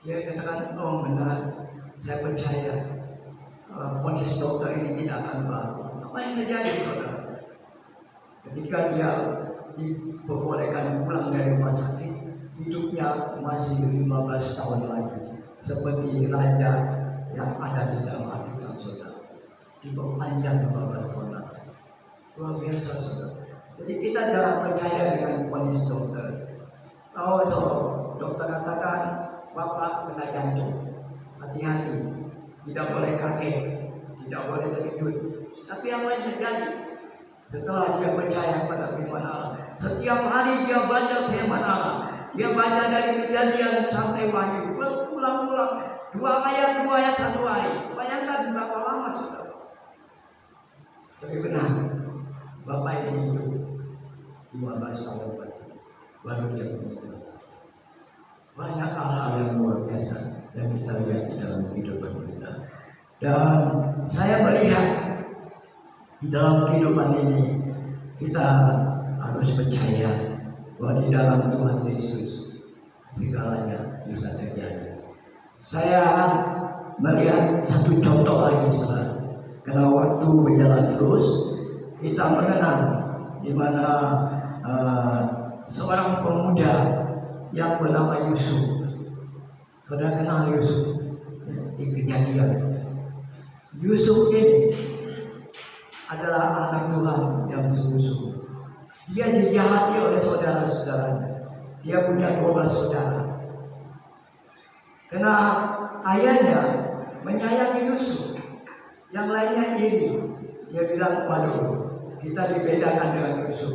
Dia katakan, oh benar, saya percaya vonis dokter ini tidak akan berlaku. Apa yang terjadi, saudara? Ketika dia diperbolehkan pulang dari rumah sakit, hidupnya masih 15 tahun lagi, seperti raja yang ada di dalam Alkitab, saudara. Diperpanjang 15 tahun lagi. Luar biasa, saudara. Jadi kita jangan percaya dengan vonis dokter. Kalau dokter katakan Bapak kena jantung, hati-hati, tidak boleh kaget, tidak boleh terkejut. Tapi apa yang terjadi? Setelah dia percaya pada firman Allah, setiap hari dia baca firman Allah, dia baca dari Kejadian sampai Wahyu, berulang-ulang, 2 ayat 1 hari. Bayangkan berapa lama, saudara. Tapi benar, Bapak ini hidup 15 tahun lagi, baru dia meninggal. Banyak hal-hal yang luar biasa yang kita lihat di dalam kehidupan kita. Dan saya melihat di dalam kehidupan ini kita harus percaya bahwa di dalam Tuhan Yesus segalanya bisa terjadi. Saya melihat satu contoh lagi, saudara. Karena waktu berjalan terus, kita mengenal di mana seorang pemuda yang bernama Yusuf. Saudara kenal Yusuf di Kejadian. Yusuf ini adalah anak Tuhan yang sungguh-sungguh. Dia dijahati oleh saudara-saudaranya. Dia punya 12 saudara. Karena ayahnya menyayangi Yusuf, yang lainnya iri. Dia bilang, waduh, kita dibedakan dengan Yusuf.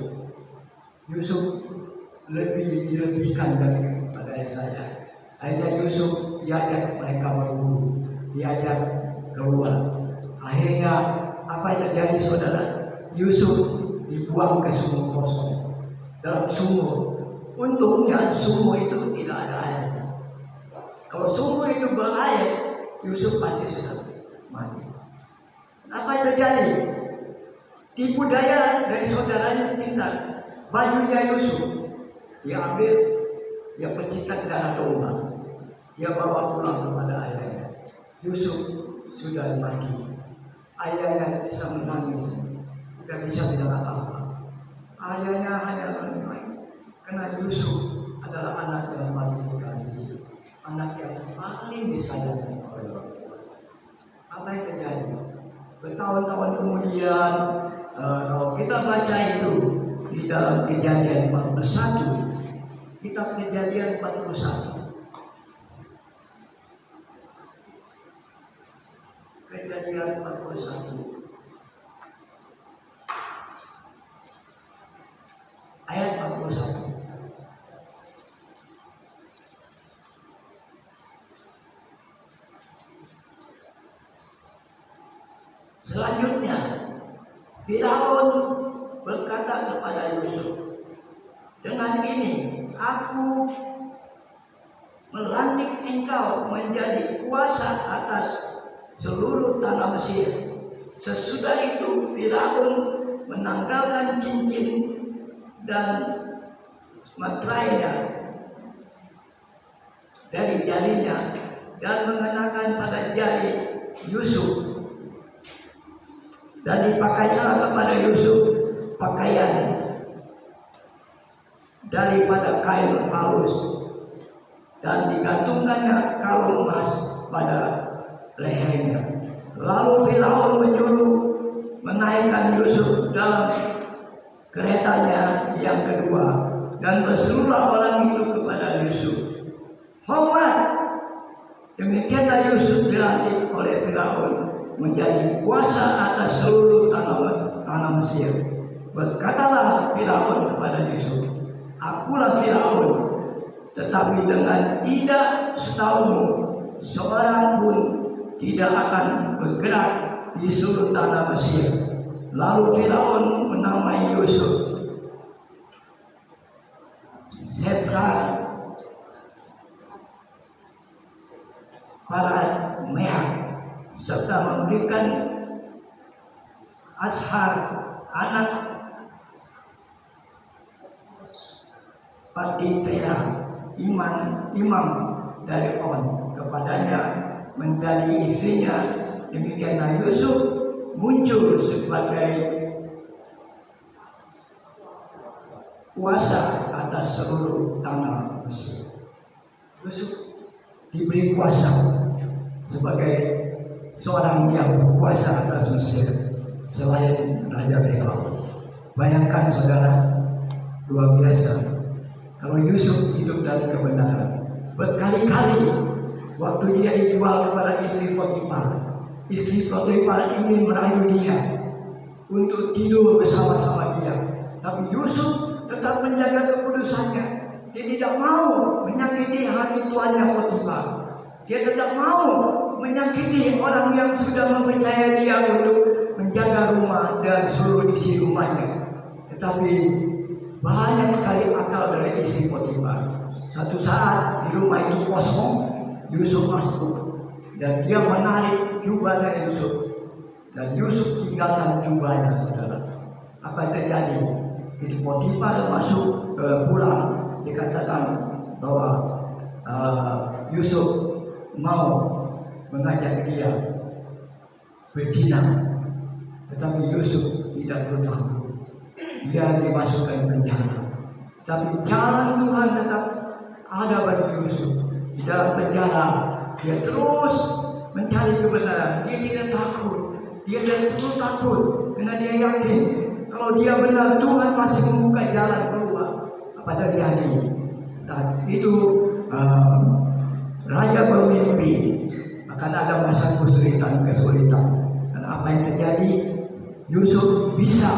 Yusuf lebih dilebihkan daripada saya. Akhirnya Yusuf diajak mereka berburu, diajak keluar. Akhirnya Apa yang terjadi saudara? Yusuf dibuang ke sumur kosong. Dalam sumur. Untungnya sumur itu tidak ada air. Kalau sumur itu berair, Yusuf pasti sudah mati. Apa yang terjadi? Tipu daya dari saudaranya pintar. Bajunya Yusuf dia ambil, dia percikan darah domba, dia bawa pulang kepada ayahnya. Yusuf sudah mati. Ayahnya bisa menangis, tidak bisa bilang apa-apa. Ayahnya hanya menangis karena Yusuf adalah anak yang paling dikasihi, anak yang paling disayangi oleh orang tua. Apa yang terjadi? Bertahun-tahun kemudian, kalau kita baca itu di dalam Kejadian 41, kitab Kejadian 41. Kejadian 41 ayat 41. Selanjutnya Firaun berkata kepada Yusuf, dengan ini aku melantik engkau menjadi kuasa atas seluruh tanah Mesir. Sesudah itu Firaun menanggalkan cincin dan materainya dari jarinya dan mengenakan pada jari Yusuf, dan dipakainya kepada Yusuf pakaian daripada kain halus, dan digantungkannya kalung emas pada lehernya. Lalu Firaun menyuruh menaikkan Yusuf dalam keretanya yang kedua, dan berserulah orang itu kepada Yusuf, hormat. Demikianlah Yusuf dilantik oleh Firaun menjadi kuasa atas seluruh tanah Mesir. Berkatalah Firaun kepada Yusuf, akulah Firaun, tetapi dengan tidak setahumu seorang pun tidak akan bergerak di seluruh tanah Mesir. Lalu Firaun menamai Yusuf Setra para Meah, serta memberikan Ashar anak Patitera imam dari On kepadanya menjadi istrinya. Demikianlah Yusuf muncul sebagai kuasa atas seluruh tanah Mesir. Yusuf diberi kuasa sebagai seorang yang berkuasa atas Mesir selain Raja Firaun. Bayangkan saudara, luar biasa. Kalau Yusuf hidup dalam kebenaran, berkali-kali waktu dia dijual kepada istri Potifar ingin merayu dia untuk tidur bersama-sama dia, tapi Yusuf tetap menjaga kekudusannya. Dia tidak mau menyakiti hati tuannya Potifar. Dia tetap mau menyakiti orang yang sudah mempercaya dia untuk menjaga rumah dan seluruh isi rumahnya. Tetapi banyak sekali akal dari isi Potifar. Satu saat di rumah itu kosong, Yusuf masuk dan dia menarik jubahnya Yusuf, dan Yusuf tinggalkan jubahnya, saudara. Apa yang terjadi? Itu Potifar masuk pulang, dikatakan bahwa Yusuf mau mengajak dia berzina, tetapi Yusuf tidak bertahan. Dia dimasukkan penjara. Tapi jalan Tuhan tetap ada bagi Yusuf. Di dalam penjara dia terus mencari kebenaran. Dia tidak takut. Dia terus takut karena dia yakin kalau dia benar, Tuhan masih membuka jalan keluar. Apa terjadi? Dan itu raja bermimpi akan ada masa kesulitan. Dan apa yang terjadi? Yusuf bisa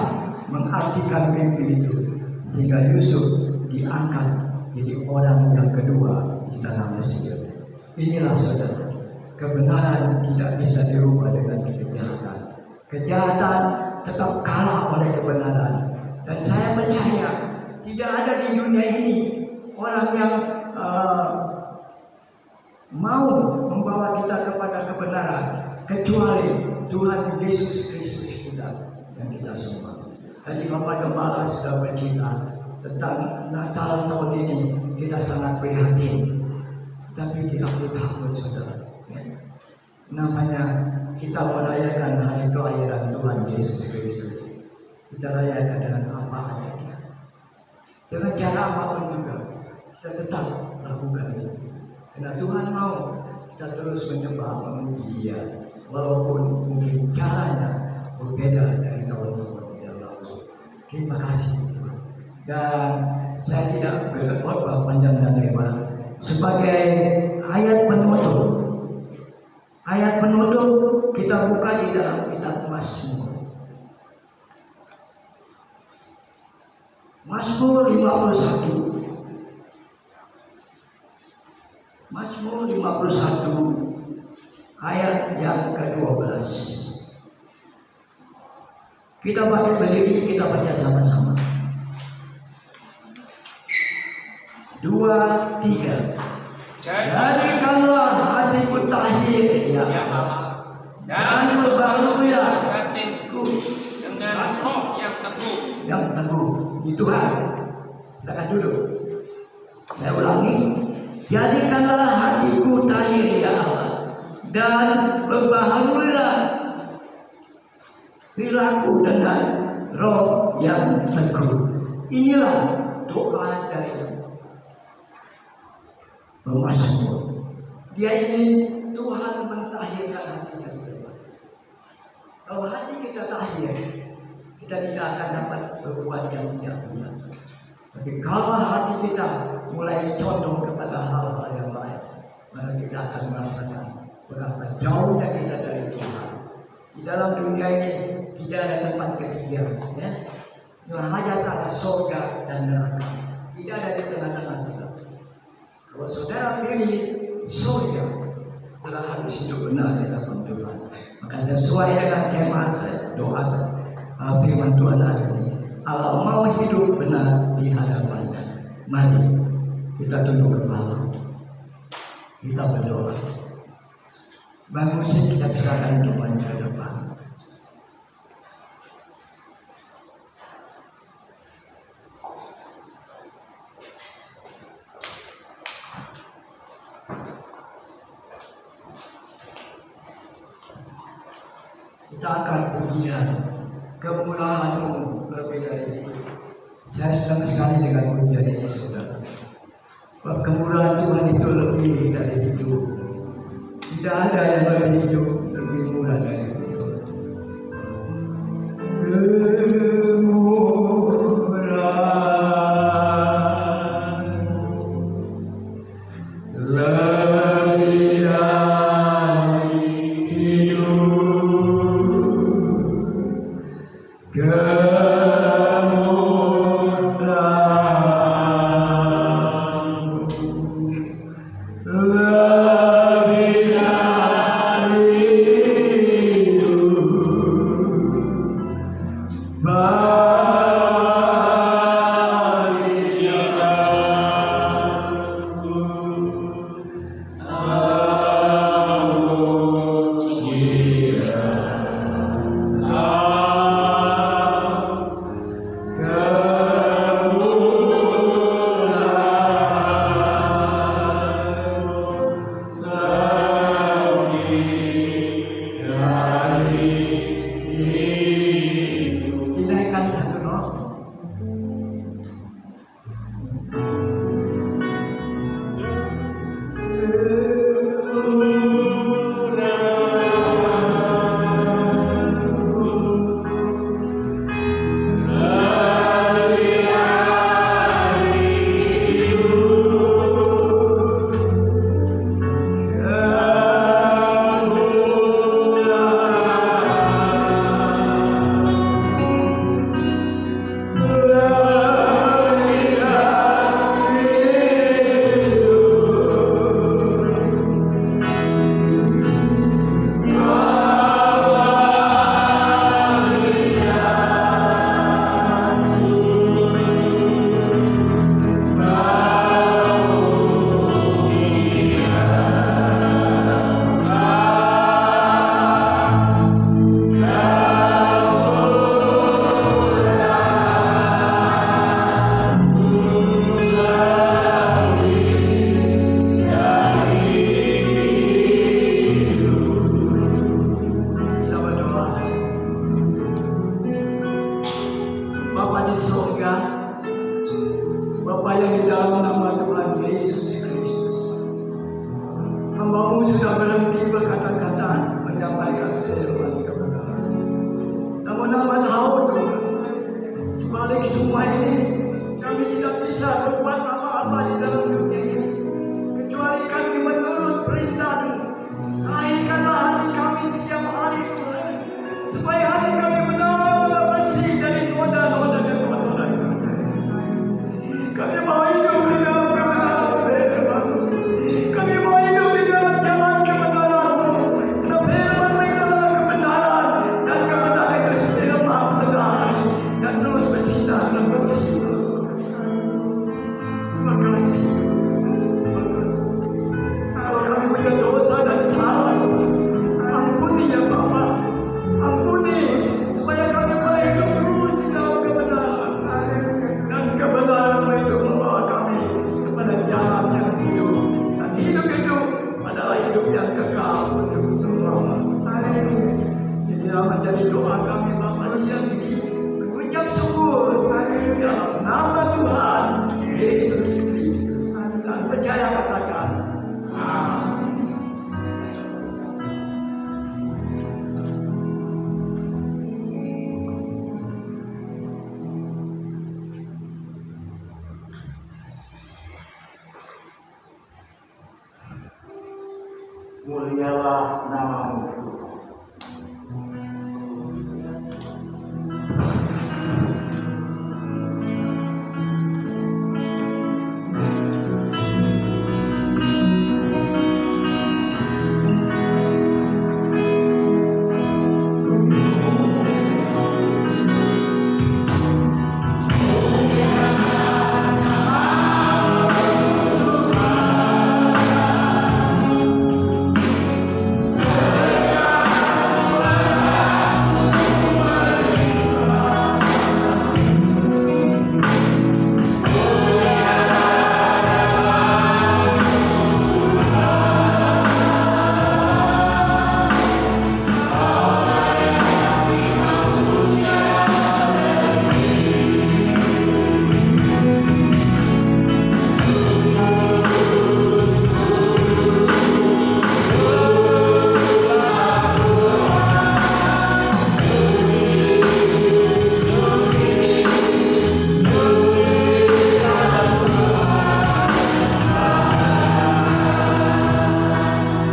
mengartikan mimpi itu, sehingga Yusuf diangkat jadi orang yang kedua di tanah Mesir. Inilah saudara, kebenaran tidak bisa dirubah dengan kejahatan. Kejahatan tetap kalah oleh kebenaran. Dan saya percaya tidak ada di dunia ini orang yang mau membawa kita kepada kebenaran kecuali Tuhan Yesus Kristus kita yang kita sembah. Tadi Bapak Gembala sudah bercerita tentang Natal tahun ini, kita sangat prihatin, tapi tidak perlu takut, saudara. Namanya kita merayakan hari kelahiran Tuhan Yesus Kristus. Kita rayakan dengan apa adanya, dengan cara apapun juga kita tetap lakukan itu. Karena Tuhan mau kita terus menyembah, memuji Dia, walaupun mungkin caranya berbeda dari tahun-tahun yang lalu. Terima kasih Tuhan. Dan saya tidak berkhotbah panjang dan lebar. Sebagai ayat penutup kita buka di dalam kitab Mazmur. Mazmur 51. Mazmur 51 ayat yang ke-12. Kita baca berdiri, kita baca sama-sama. 2, 3. Jadikanlah hatiku tahir ya Allah, dan perbaharuilah batinku dengan roh yang teguh. Di Tuhan. Silakan duduk. Saya ulangi. Jadikanlah hatiku tahir ya Allah, dan perbaharuilah perilaku dengan roh yang teguh. Inilah doa dari Mazmur. Dia ingin Tuhan mentahirkan hatinya semua. Kalau hati kita tahir, kita tidak akan dapat berbuat yang tidak benar. Tapi kalau hati kita mulai condong kepada hal-hal yang baik, maka kita akan merasakan berapa jauhnya kita dari Tuhan. Di dalam dunia ini tidak ada tempat ketiga, ya. Hanya antara surga dan neraka. Tidak ada di tengah-tengah saudara. Kalau saudara pilih surga, saudara harus hidup benar di hadapan Tuhan. Maka sesuai dengan kemah doa firman Tuhan hari ini, Allah mau hidup benar di hadapannya. Mari kita tunduk kepala, kita berdoa. Bang musik kita silakan untuk maju ke depan. Kita akan pujian kemurahan-Mu lebih dari itu. Saya senang sekali dengan pujian ini, saudara. Kemurahan Tuhan itu lebih dari itu. Tidak ada yang lebih hidup lebih murah dari itu. Bapa di surga, Bapa yang di dalam nama Tuhan Yesus Kristus, hamba-Mu sudah berhenti berkata-kata menyampaikan firman kebenaran. Namun hamba tahu Tuhan, di balik semua ini kami tidak bisa berbuat apa-apa di dalam dunia ini, kecuali kami menurut perintah-Mu. Lahirkanlah hati kami setiap hari Tuhan, supaya hati kami benar-benar bersih dari noda-noda kekotoran. Kami mau hidup di dalam kebenaran firman. Kami mau hidup di dalam jalan kebenaran-Mu. Karena firman-Mu adalah kebenaran, dan kebenaran itu tidak maaf sekali dan terus bersinar dan bersih. Terima kasih. Terima kasih. Kalau kami punya dosa dan salah, ampuni ya Bapa. Ampuni supaya kami boleh hidup terus di dalam kebenaran. Dan kebenaran itu membawa kami kepada jalan yang hidup. Dan hidup itu adalah hidup yang kekal untuk selama-lamanya. Inilah menjadi doa kami Bapa di sini. Mengucap syukur dalam nama Tuhan Yesus Kristus. Dan percaya katakan amin. Mulialah nama-Mu Tuhan.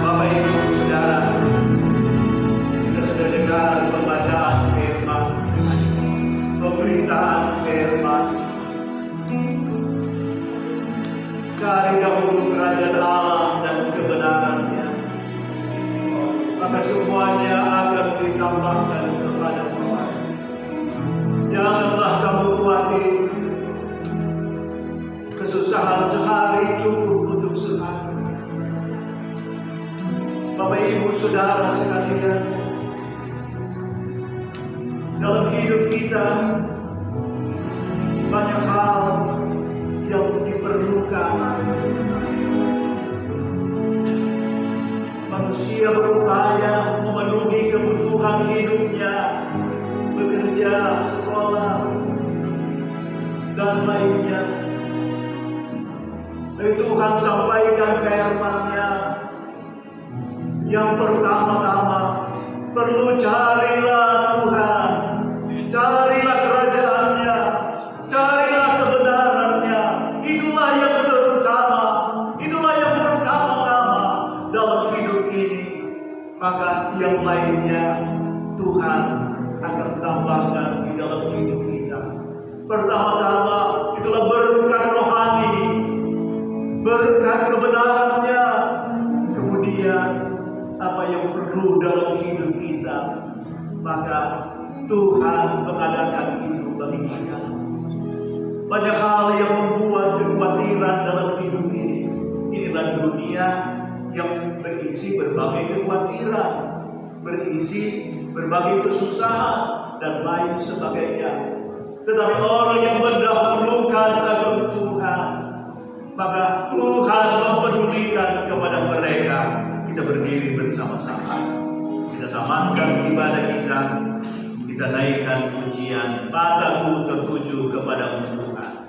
Bapak Ibu Saudara, kita sudah dengar pembacaan firman, pemberitaan firman. Cari dahulu kerajaan Allah dan kebenarannya, maka semuanya akan ditambahkan kepadamu. Janganlah kamu khawatir, kesusahan sehari cukup untuk sehari. Bapak Ibu Saudara sekalian, dalam hidup kita banyak hal yang diperlukan. Manusia berupaya memenuhi kebutuhan hidupnya, bekerja, sekolah, dan lainnya. Tapi Tuhan sampaikan firman-Nya, yang pertama-tama perlu carilah Tuhan, carilah kerajaan-Nya, carilah kebenaran-Nya. Itulah yang terutama, itulah yang pertama-tama dalam hidup ini. Maka yang lainnya Tuhan akan tambahkan di dalam hidup kita. Pertama-tama itulah berkat rohani, berkat kebenaran-Nya. Kemudian apa yang perlu dalam hidup kita, maka Tuhan mengadakan itu bagi kita. Banyak hal yang membuat kekhawatiran dalam hidup ini. Inilah dunia yang berisi berbagai kekhawatiran, berisi berbagai kesusahan dan lain sebagainya. Tetapi orang yang mendahulukan akan Tuhan, maka Tuhan mempedulikan kepada mereka. Kita berdiri bersama-sama, kita tamatkan ibadah kita. kita naikkan pujian, mataku tertuju kepada Tuhan.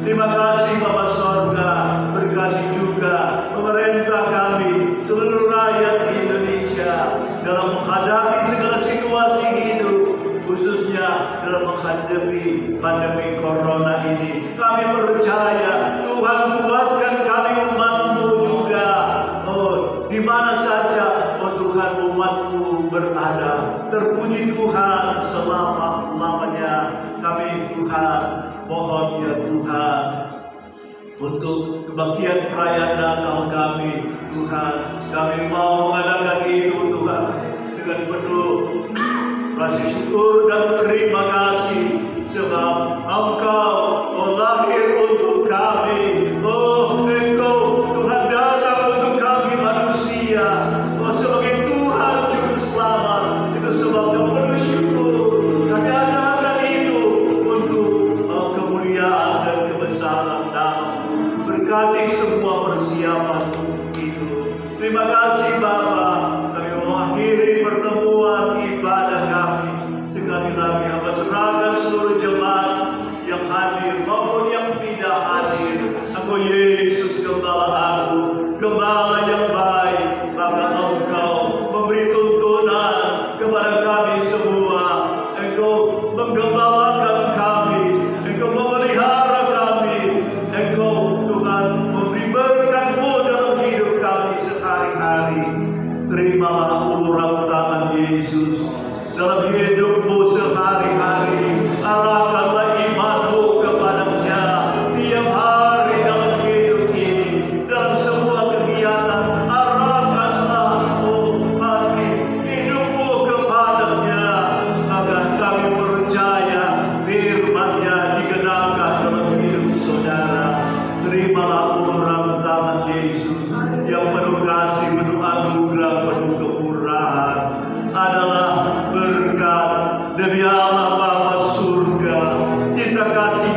Terima kasih Bapa Sorga, berkati juga pemerintah kami, seluruh rakyat Indonesia dalam menghadapi segala situasi hidup, khususnya dalam menghadapi pandemi Corona ini. Kami percaya Tuhan kuatkan kami umat-Mu juga. Oh, di mana saja, oh Tuhan, umat-Mu berada. Terpuji Tuhan selama-lamanya. Kami Tuhan, mohon ya Tuhan, untuk kebaktian perayaan Natal kami, Tuhan, kami mau mengadakan itu Tuhan dengan penuh rasa syukur dan terima kasih, sebab Engkau lahir untuk kami. Oh, Engkau Tuhan datang untuk kami manusia. Oh, sebagai Tuhan Juru Selamat. Itu sebabnya penuh syukur kami adakan itu untuk kemuliaan dan kebesaran nama-Mu. Berkati semua persiapan itu. Terima kasih Bapa. Kami mengakhiri pertemuan ibadah kami. Sekali lagi hamba serahkan seluruh jemaat yang hadir maupun yang tidak hadir. Engkau Yesus Gembala Agung, Gembala yang baik, maka Engkau memberi tuntunan kepada kami semua. Engkau menggembalakan kami, Engkau memelihara kami, Engkau Tuhan memberi berkat-Mu dalam hidup kami sehari-hari. Terimalah uluran tangan Yesus dalam hidup-Mu sehari-hari. Arahkanlah iman-Mu kepadanya tiap hari dalam hidup ini, dalam semua kegiatan. Arahkanlah hati hidup-Mu kepadanya, agar kami percaya firman-Nya digenapkan dalam hidup saudara. Terimalah uluran tangan Yesus yang penuh kasih, penuh anugerah, penuh kemurahan, adalah berkat dari Allah Bapa surga, cinta kasih